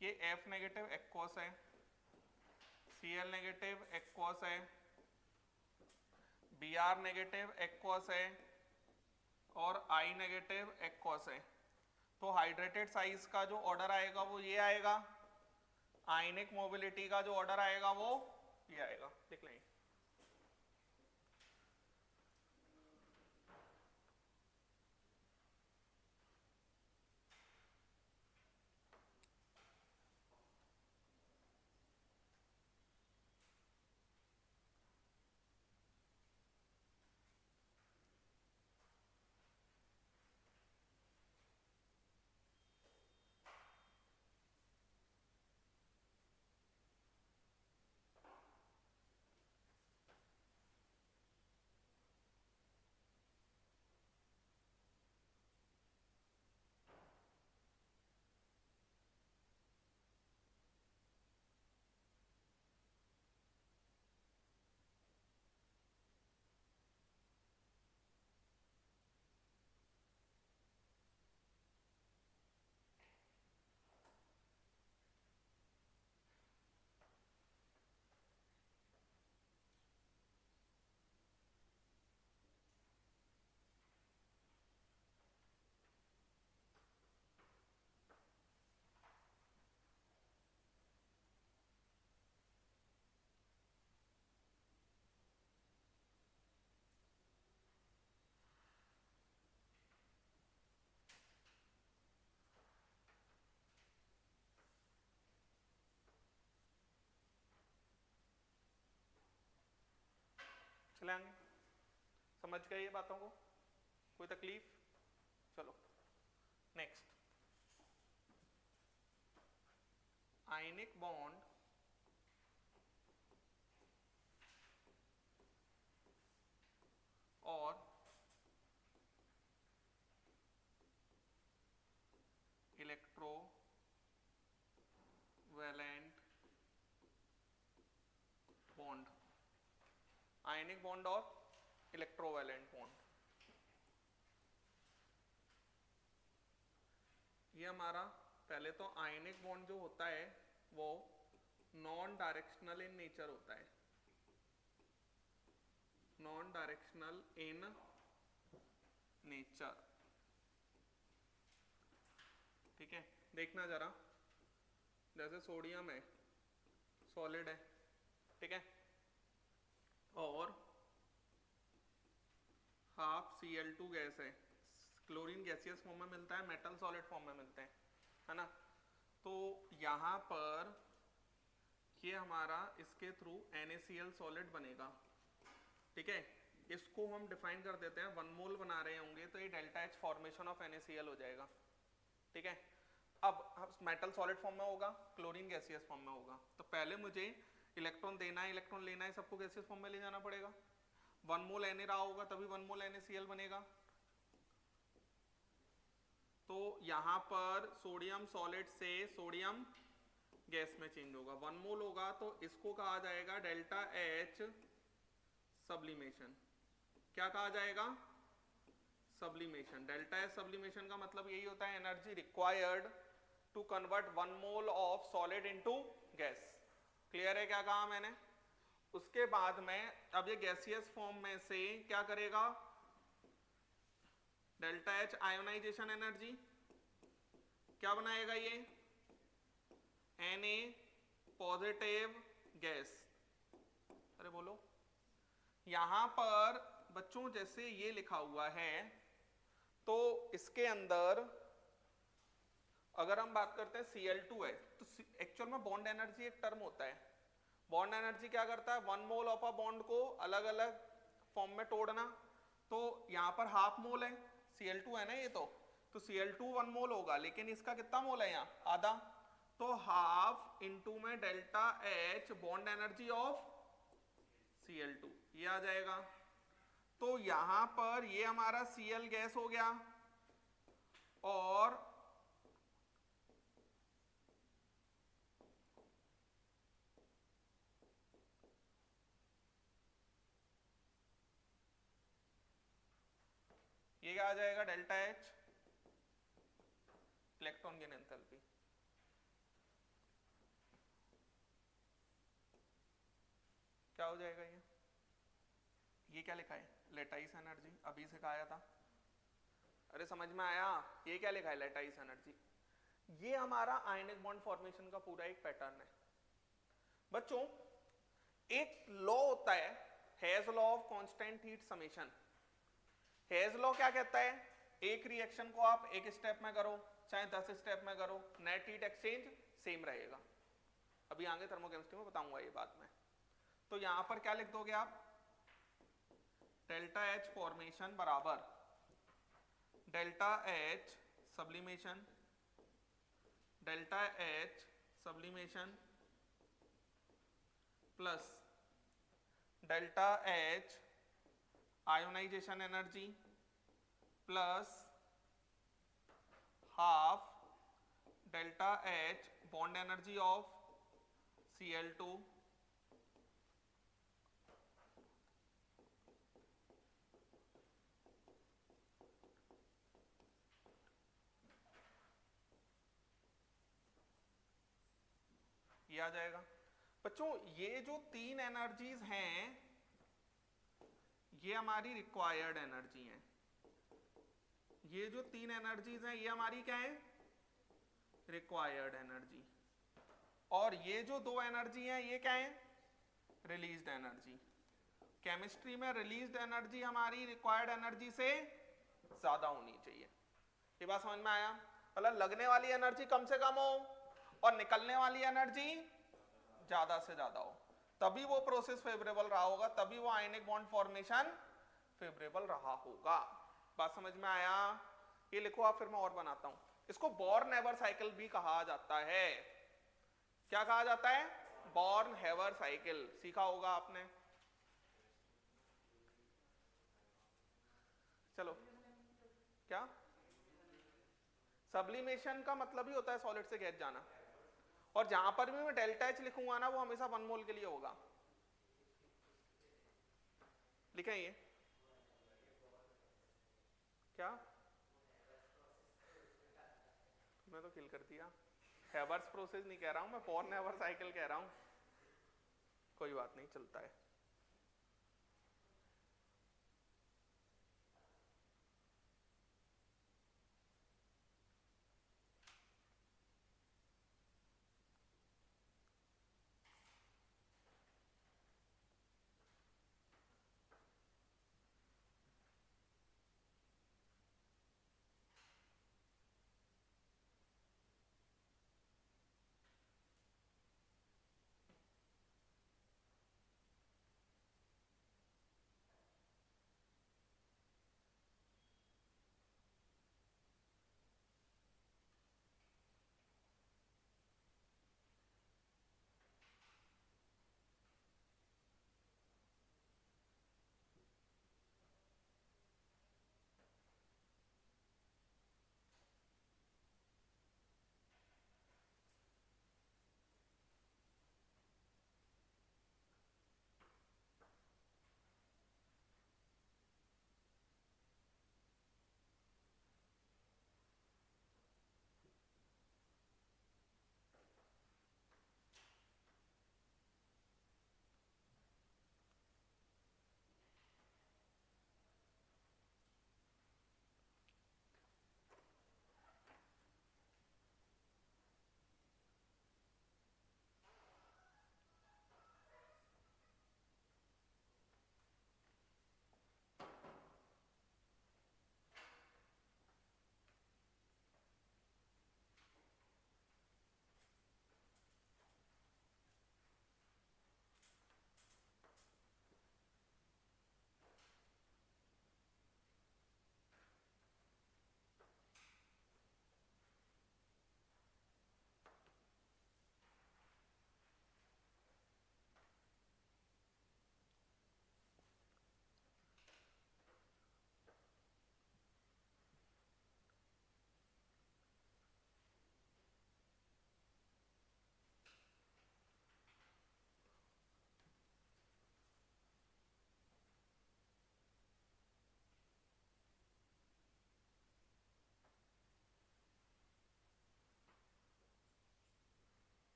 A: ये F नेगेटिव एक्वस है, Cl नेगेटिव एक्वस है, Br नेगेटिव एक्वस है और I नेगेटिव एक्वस है। तो हाइड्रेटेड साइज का जो ऑर्डर आएगा वो ये आएगा, आयनिक मोबिलिटी का जो ऑर्डर आएगा वो ये आएगा। लिख लें। चलेंगे, समझ गए ये बातों को? कोई तकलीफ? चलो नेक्स्ट, आयनिक बॉन्ड और इलेक्ट्रोवैलेंट बॉन्ड, आयनिक बॉन्ड और इलेक्ट्रोवैलेंट बॉन्ड, ये हमारा पहले तो आयनिक बॉन्ड जो होता है वो नॉन डायरेक्शनल इन नेचर होता है, नॉन डायरेक्शनल इन नेचर। ठीक है, देखना जरा, जैसे सोडियम है, सॉलिड है, ठीक है, और हाफ Cl2 गैस है। क्लोरीन गैसियस फॉर्म में मिलता है, मेटल सॉलिड फॉर्म में मिलते हैं, है ना। तो यहाँ पर ये हमारा इसके थ्रू NaCl सॉलिड बनेगा, ठीक है। इसको हम डिफाइन कर देते हैं, 1 मोल बना रहे होंगे तो ये delta H formation of NaCl हो जाएगा, ठीक है। अब मेटल सॉलिड फॉर्म में होगा, क्लोरीन गैसियस फॉर्म में होगा, तो पहले मुझे इलेक्ट्रॉन देना है, इलेक्ट्रॉन लेना है, सबको गैसियस फॉर्म में ले जाना पड़ेगा। 1 मोल Na रहा होगा तभी 1 मोल NaCl बनेगा। तो यहाँ पर सोडियम सॉलिड से सोडियम गैस में चेंज होगा, 1 मोल होगा तो इसको कहा जाएगा डेल्टा H सब्लिमेशन। क्या कहा जाएगा? सब्लिमेशन। डेल्टा H सब्लिमेशन का मतलब यही होता है energy required to convert 1 mole of solid into gas. Clear है क्या कहा मैंने? उसके बाद में अब ये गैसियस फॉर्म में से क्या करेगा? डेल्टा H आयोनाइजेशन एनर्जी क्या बनाएगा? ये Na पॉजिटिव गैस। अरे बोलो, यहां पर बच्चों जैसे ये लिखा हुआ है तो इसके अंदर अगर हम बात करते हैं Cl2 है तो एक्चुअल में बॉन्ड एनर्जी एक टर्म होता है। बॉन्ड एनर्जी क्या करता है? 1 मोल ऑफ अ बॉन्ड को अलग अलग फॉर्म में तोड़ना। तो यहाँ पर हाफ मोल है, Cl2 है ना ये, तो Cl2 1 मोल होगा, लेकिन इसका कितना मोल है यहाँ? आधा। तो हाफ इंटू में delta H bond energy of Cl2 ये आ जाएगा। तो यहां पर ये हमारा Cl गैस हो गया और ये क्या आ जाएगा? Delta H electron gain enthalpy. क्या हो जाएगा ये क्या लिखा है? लेटाइस एनर्जी, अभी सिखाया था। अरे समझ में आया? ये क्या लिखा है? Lattice energy. ये हमारा आयनिक बॉन्ड फॉर्मेशन का पूरा एक पैटर्न है। बच्चों एक लॉ होता है, hedge law of constant heat summation. Hedge law क्या कहता है? एक रिएक्शन को आप एक स्टेप में करो चाहे 10 स्टेप में करो, नेट हीट एक्सचेंज सेम रहेगा। अभी आगे थर्मोकेमिस्ट्री में बताऊंगा ये बात में। तो यहां पर क्या लिख दोगे आप? डेल्टा H फॉर्मेशन बराबर delta H sublimation, delta H sublimation plus delta H ionisation energy plus half delta H bond energy of Cl2 ये आ जाएगा। बच्चों ये जो 3 एनर्जीज हैं ये हमारी रिक्वायर्ड एनर्जी हैं। ये जो 3 एनर्जीज हैं ये हमारी क्या है? Required energy. और ये जो 2 एनर्जी हैं ये क्या है? Released energy. केमिस्ट्री में रिलीज्ड एनर्जी हमारी रिक्वायर्ड एनर्जी से ज्यादा होनी चाहिए। ये बात समझ में आया? मतलब लगने वाली एनर्जी कम से कम हो और निकलने वाली एनर्जी ज्यादा से ज्यादा हो, तभी वो प्रोसेस फेवरेबल रहा होगा, तभी वो आयनिक बॉन्ड फॉर्मेशन फेवरेबल रहा होगा। बात समझ में आया? ये लिखो आप, फिर मैं और बनाता हूं। इसको बॉर्न हैवर साइकिल भी कहा जाता है। क्या कहा जाता है? Born Haber cycle. सीखा होगा आपने। चलो, क्या सब्लिमेशन का मतलब ही होता है सॉलिड से गैस जाना। और जहां पर भी मैं डेल्टा H लिखूंगा ना वो हमेशा 1 मोल के लिए होगा। लिखें ये क्या? मैं तो किल कर दिया। हैवर्स प्रोसेस नहीं कह रहा हूं मैं, बॉर्न हैवर साइकिल कह रहा हूं। कोई बात नहीं, चलता है।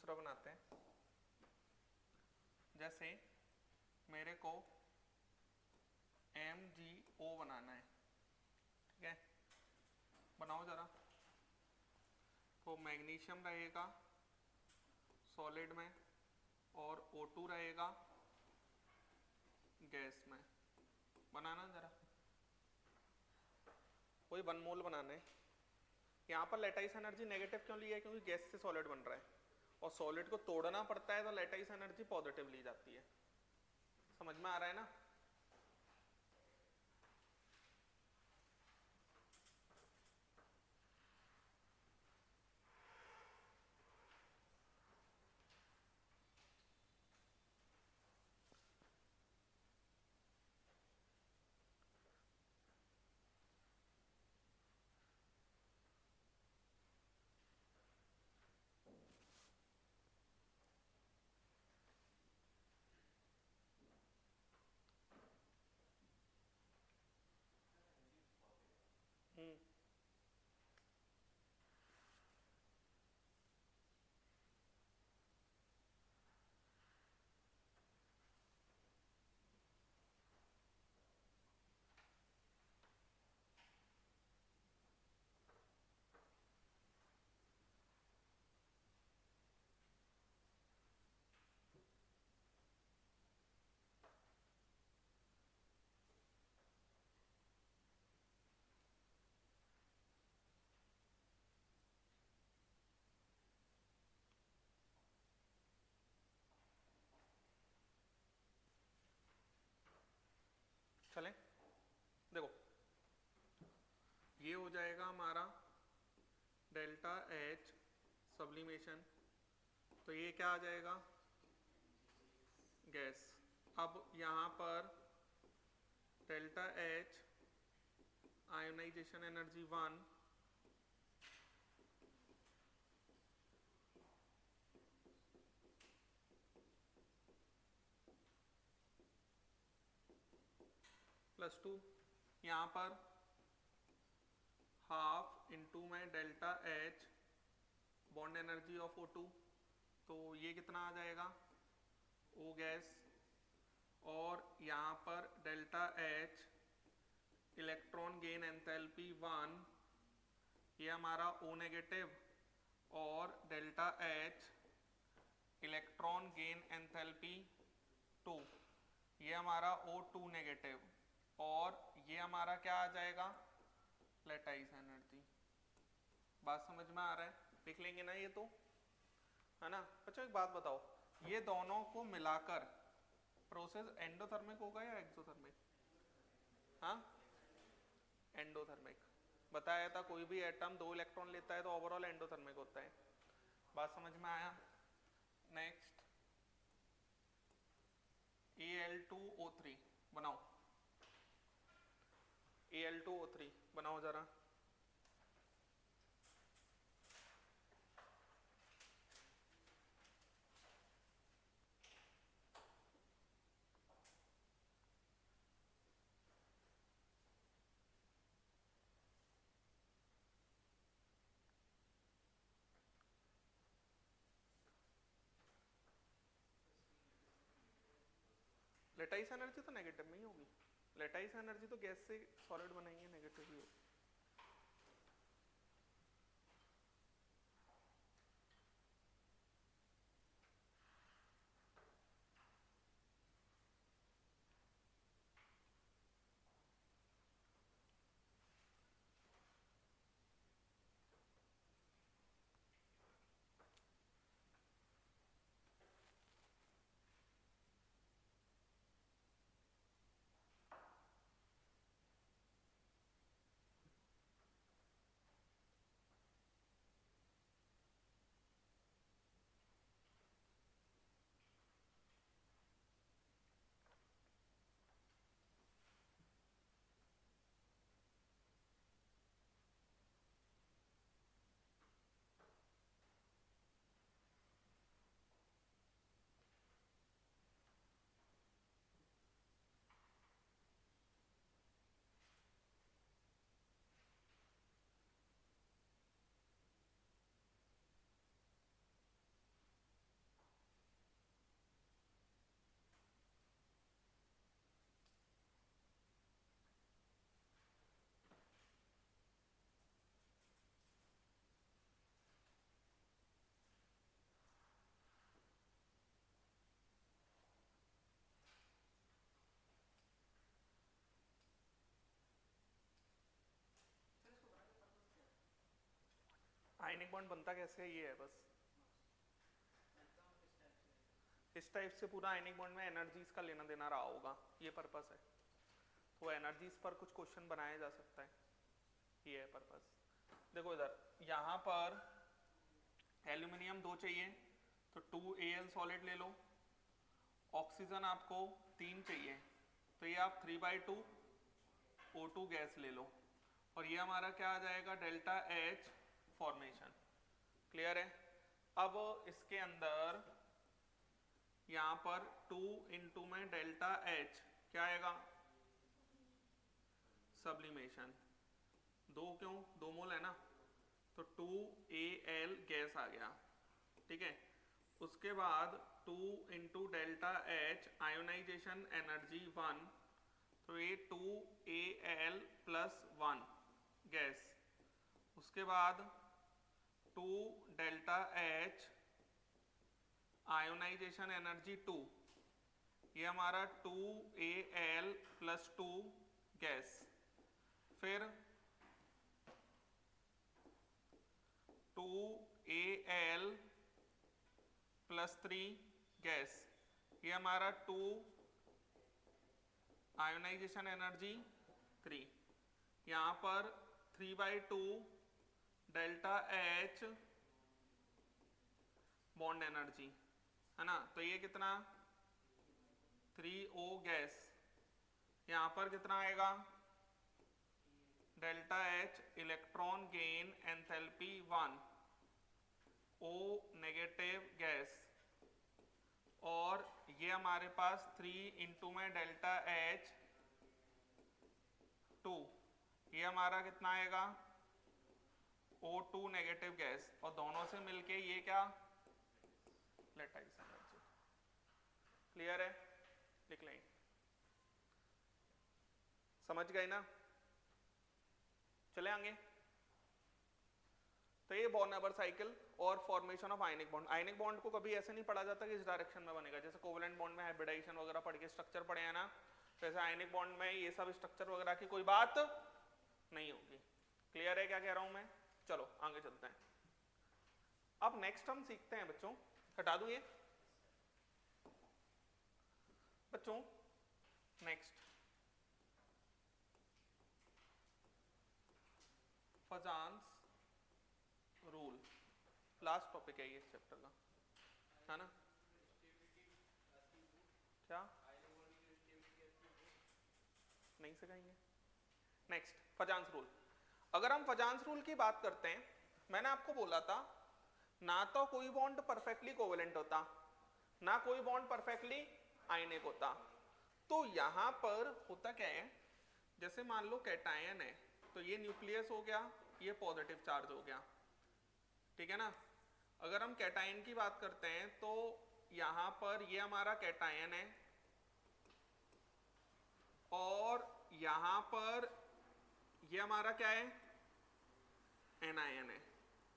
A: दूसरा बनाते हैं। जैसे मेरे को MgO बनाना है, ठीक है, बनाओ जरा। तो मैग्नीशियम रहेगा सॉलिड में और O2 रहेगा गैस में। बनाना जरा, वही 1 मोल बनाना है। यहाँ पर लेटाइस एनर्जी नेगेटिव क्यों ली है? क्योंकि गैस से सॉलिड बन रहा है और सॉलिड को तोड़ना पड़ता है तो लेटाइस एनर्जी पॉजिटिव ली जाती है। समझ में आ रहा है ना? हम्म, चलें, देखो ये हो जाएगा हमारा डेल्टा H सब्लिमेशन, तो ये क्या आ जाएगा? गैस। अब यहाँ पर डेल्टा H आयोनाइजेशन एनर्जी 1 +2, यहाँ पर हाफ इंटू में delta H bond energy of O2, तो ये कितना आ जाएगा? O gas. और यहाँ पर delta H electron gain enthalpy 1, ये हमारा O नेगेटिव, और delta H electron gain enthalpy 2, ये हमारा O2 नेगेटिव, और ये हमारा क्या आ जाएगा? Lattice energy. बात समझ में आ रहा है? लिख लेंगे ना ये, तो है ना बच्चों? एक बात बताओ, ये दोनों को मिलाकर प्रोसेस एंडोथर्मिक होगा या एक्सोथर्मिक? हाँ, एंडोथर्मिक। बताया था कोई भी एटम 2 इलेक्ट्रॉन लेता है तो ओवरऑल एंडोथर्मिक होता है। बात समझ में आया? नेक्स्ट Al2O3 बनाओ, Al2O3 बनाओ जरा। लेटाइस एनर्जी तो नेगेटिव में ही होगी, लेटाइस एनर्जी तो गैस से सॉलिड बनाएंगे, नेगेटिव ही होगी। आयनिक बॉन्ड बनता कैसे है ये है बस, इस टाइप से पूरा आयनिक बॉन्ड में एनर्जीज का लेना देना रहा होगा, ये पर्पस है। तो एनर्जीज पर कुछ क्वेश्चन बनाया जा सकता है, ये है पर्पस। देखो इधर यहाँ पर एल्यूमिनियम 2 चाहिए तो 2Al सॉलिड ले लो, ऑक्सीजन आपको 3 चाहिए तो ये आप 3/2 O2 गैस ले लो, और ये हमारा क्या आ जाएगा, डेल्टा H फॉर्मेशन। क्लियर है? अब इसके अंदर यहाँ पर 2 इंटू में डेल्टा H क्या आएगा, सब्लिमेशन। 2 क्यों, 2 मोल है ना, तो 2Al गैस आ गया, ठीक है। उसके बाद 2 into delta H ionisation energy 1, तो ये 2Al प्लस 1 गैस। उसके बाद 2 डेल्टा H आयोनाइजेशन एनर्जी 2, ये हमारा 2Al प्लस 2 गैस। फिर 2Al प्लस 3 गैस, ये हमारा 2 आयोनाइजेशन एनर्जी 3, यहाँ पर 3/2 डेल्टा H बॉन्ड एनर्जी है ना, तो ये कितना 3O गैस। यहाँ पर कितना आएगा, delta H electron gain enthalpy 1, O negative gas, और ये हमारे पास 3 इंटू में डेल्टा H 2, ये हमारा कितना आएगा O2 नेगेटिव गैस, और दोनों से मिलके ये क्या, लेटाइस एनर्जी। क्लियर है? लिख लें, समझ गए ना? चले आगे। तो ये बॉर्न नंबर साइकिल और formation of ionic bond. Ionic bond को कभी ऐसे नहीं पढ़ा जाता कि इस डायरेक्शन में बनेगा, जैसे कोवेलेंट बॉन्ड में हाइब्रिडाइजेशन वगैरह पढ़ के स्ट्रक्चर पढ़े हैं ना, तो ऐसे आयनिक बॉन्ड में ये सब स्ट्रक्चर वगैरह की कोई बात नहीं होगी। क्लियर है क्या कह रहा हूं मैं? चलो आगे चलते हैं। अब नेक्स्ट हम सीखते हैं बच्चों, हटा दूं ये बच्चों, नेक्स्ट फजान्स रूल, लास्ट टॉपिक है ये इस चैप्टर का, है ना? क्या नहीं सिखाएंगे? Next फजान्स rule. अगर हम फजान्स रूल की बात करते हैं, मैंने आपको बोला था ना तो कोई बॉन्ड परफेक्टली कोवेलेंट होता, ना कोई बॉन्ड परफेक्टली आयनिक होता। तो यहां पर होता क्या है, जैसे मान लो कैटायन है तो ये न्यूक्लियस हो गया, ये पॉजिटिव चार्ज हो गया, ठीक है ना। अगर हम कैटायन की बात करते हैं तो यहां पर ये हमारा कैटायन है, और यहां पर ये हमारा क्या है, एनायन है।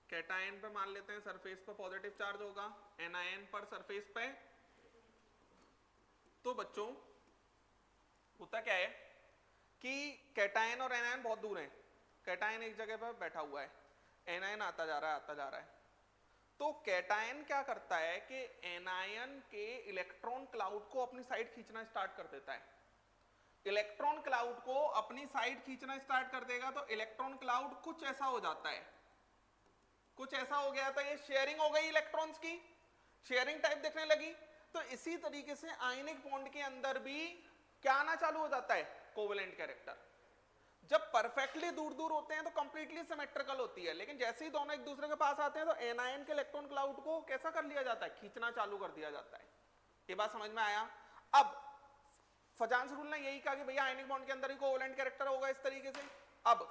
A: कैटायन पे मान लेते हैं सरफेस पे पॉजिटिव चार्ज होगा, एनायन पर सरफेस पे। तो बच्चों होता क्या है कि कैटायन और एनायन बहुत दूर हैं, कैटायन एक जगह पर बैठा हुआ है, एनायन आता जा रहा है आता जा रहा है। तो कैटायन क्या करता है कि एनायन के इलेक्ट्रॉन क्लाउड को अपनी साइड खींचना स्टार्ट कर देता है। इलेक्ट्रॉन क्लाउड को अपनी साइड खींचना स्टार्ट कर देगा तो इलेक्ट्रॉन क्लाउड कुछ ऐसा हो जाता है, कुछ ऐसा हो गया था, ये शेयरिंग हो गई इलेक्ट्रॉन्स की, शेयरिंग टाइप देखने लगी। तो इसी तरीके से आयनिक बॉन्ड के अंदर भी क्या आना चालू हो जाता है, कोवेलेंट कैरेक्टर। जब परफेक्टली दूर दूर होते हैं तो कंप्लीटली सिमेट्रिकल होती है, लेकिन जैसे ही दोनों एक दूसरे के पास आते हैं तो एनायन के इलेक्ट्रॉन क्लाउड को कैसा कर लिया जाता है, खींचना चालू कर दिया जाता है। ये बात समझ में आया? अब फजान्स रूल ने यही कहा कि भैया आयनिक बॉन्ड के अंदर ही कोवेलेंट कैरेक्टर होगा इस तरीके से। अब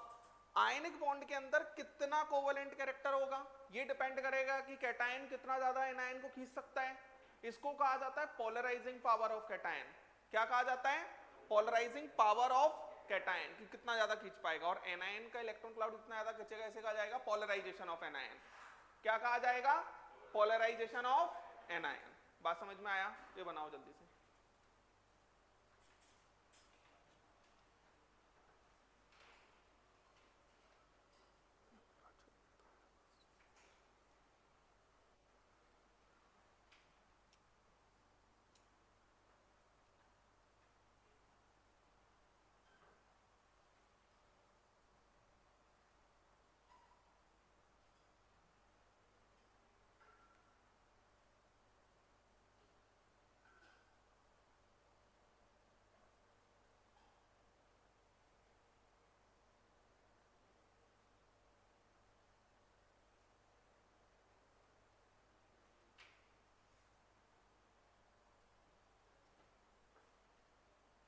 A: आयनिक बॉन्ड के अंदर कितना कोवेलेंट कैरेक्टर होगा ये डिपेंड करेगा कि कैटायन कितना ज्यादा एनायन को खींच सकता है। इसको कहा जाता है पोलराइजिंग पावर ऑफ कैटायन। क्या कहा जाता है? पोलराइजिंग पावर ऑफ कैटायन, कि कितना ज्यादा खींच पाएगा। और एनायन का इलेक्ट्रॉन क्लाउड कितना ज्यादा खींचेगा, इसे कहा जाएगा पोलराइजेशन ऑफ एनायन। क्या कहा जाएगा? Polarisation of anion. बात समझ में आया? ये बनाओ जल्दी से।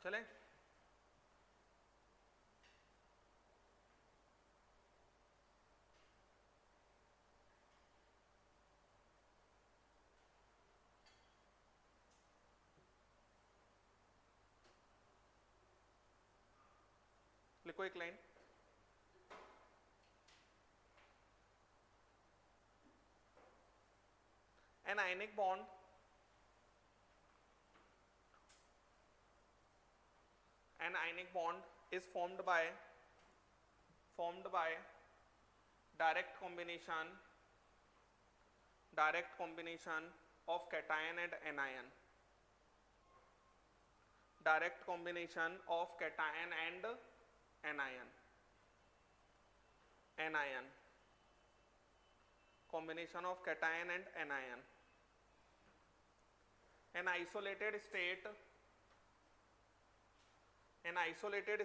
A: चले? लिखो एक line, an ionic bond is formed by direct combination of cation and anion. Direct combination of cation and anion. Combination of cation and anion. An isolated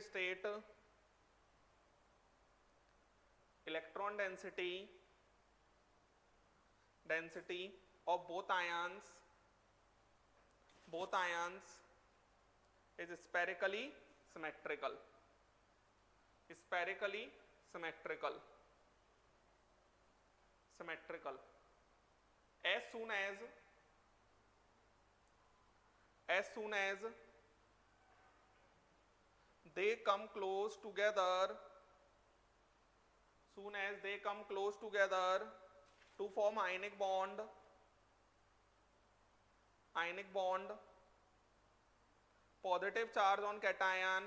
A: state electron density of both ions is spherically symmetrical. As soon as they come close together to form ionic bond, positive charge on cation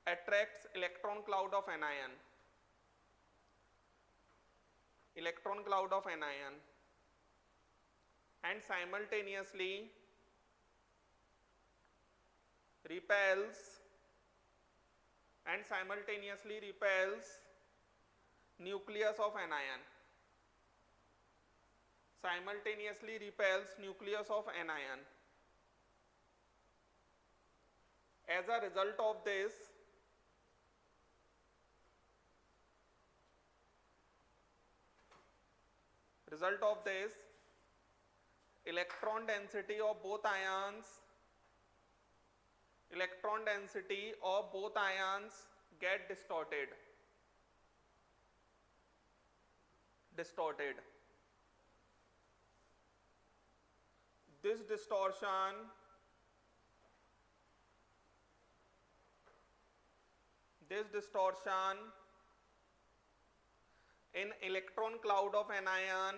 A: attracts electron cloud of anion, and simultaneously repels nucleus of anion. As a result of this, electron density of both ions get distorted. This distortion in electron cloud of anion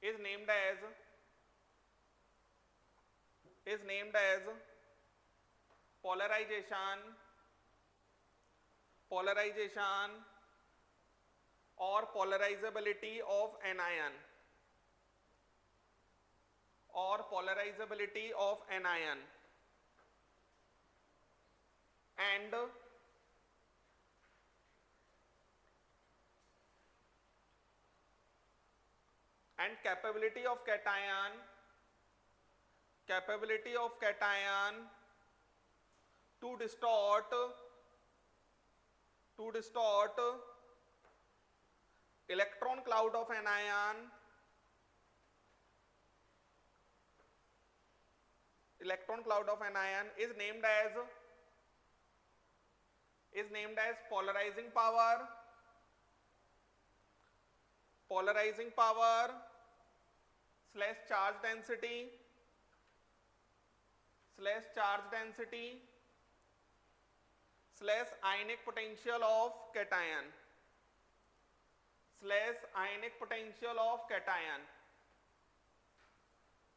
A: is named as polarization or polarizability of anion, and capability of cation to distort electron cloud of anion is named as polarizing power slash charge density slash ionic potential of cation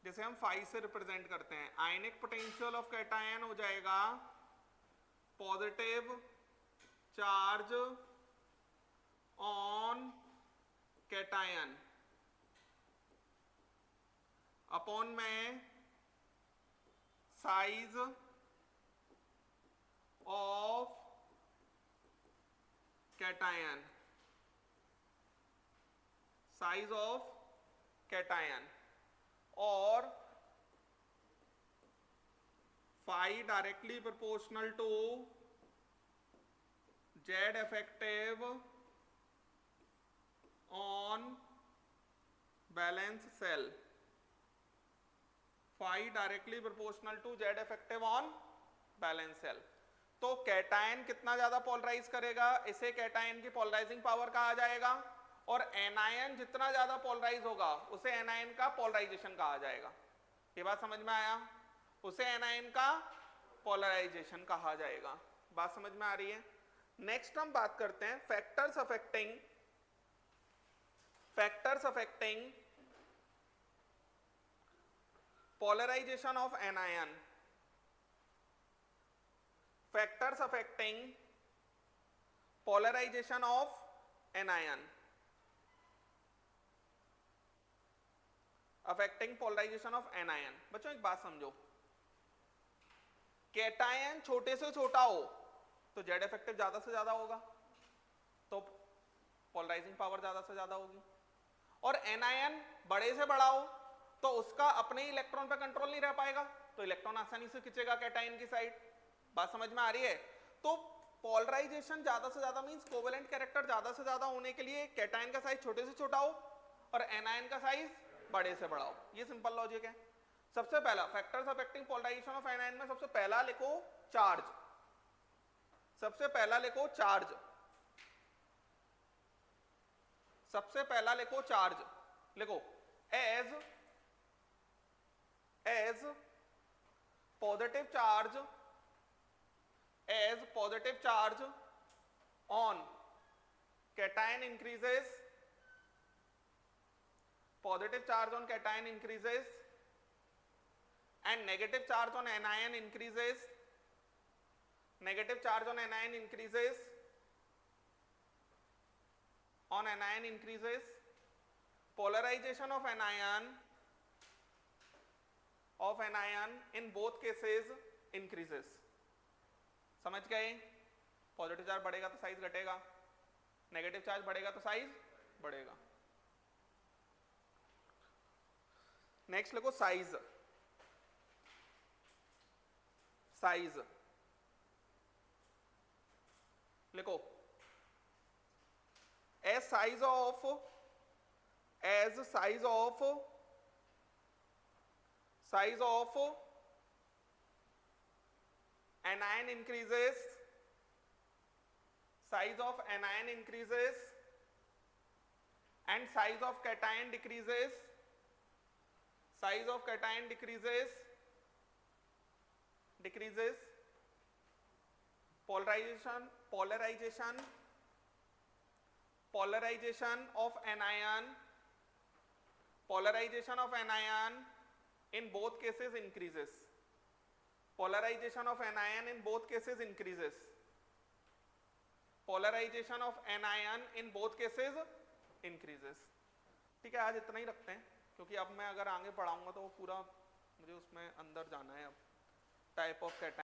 A: जिसे हम phi से रिप्रेजेंट करते हैं. आयनिक पोटेंशियल ऑफ कैटायन हो जाएगा positive charge on cation upon में साइज ऑफ कैटायन और phi directly proportional to Z effective on valence cell, phi directly proportional to Z effective on valence cell। तो कैटायन कितना ज्यादा पोलराइज करेगा, इसे कैटायन की पोलराइजिंग पावर कहा जाएगा, और एनायन जितना ज्यादा पोलराइज होगा उसे एनायन का पोलराइजेशन कहा जाएगा। ये बात समझ में आया? उसे एनायन का पोलराइजेशन कहा जाएगा। बात समझ में आ रही है? नेक्स्ट हम बात करते हैं factors affecting polarisation of anion. Factors affecting polarisation of anion, affecting polarisation of anion. बच्चों एक बात समझो, कैटायन छोटे से छोटा हो तो जेड इफेक्टिव ज्यादा से ज्यादा होगा, तो पोलराइजिंग पावर ज्यादा से ज्यादा होगी, और एनायन बड़े से बड़ा हो तो उसका अपने ही इलेक्ट्रॉन पे कंट्रोल नहीं रह पाएगा, तो इलेक्ट्रॉन आसानी से खींचेगा कैटायन की साइड। बात समझ में आ रही है? तो पोलराइजेशन ज्यादा से ज्यादा मींस कोवेलेंट कैरेक्टर ज्यादा से ज्यादा होने के लिए कैटायन का साइज छोटे से छोटा हो और एनायन का साइज बड़े से बड़ा हो। ये सिंपल लॉजिक है। सबसे पहला factors affecting polarisation of anion में सबसे पहला लिखो चार्ज। सबसे पहला लिखो चार्ज। सबसे पहला लिखो चार्ज। लिखो as positive charge, as positive charge on cation increases, positive charge on cation increases and negative charge on anion increases, negative charge on anion increases, on anion increases, polarization of anion in both cases increases। समझ गए? पॉजिटिव चार्ज बढ़ेगा तो साइज घटेगा, नेगेटिव चार्ज बढ़ेगा तो साइज बढ़ेगा। नेक्स्ट लिखो साइज। साइज लिखो as size of anion increases, size of anion increases and size of cation decreases, size of cation decreases polarization of anion in both cases increases, polarization of anion in both cases increases, polarization of anion in both cases increases। ठीक है, आज इतना ही रखते हैं, क्योंकि अब मैं अगर आगे पढ़ाऊंगा तो पूरा मुझे उसमें अंदर जाना है। अब टाइप ऑफ कैटायन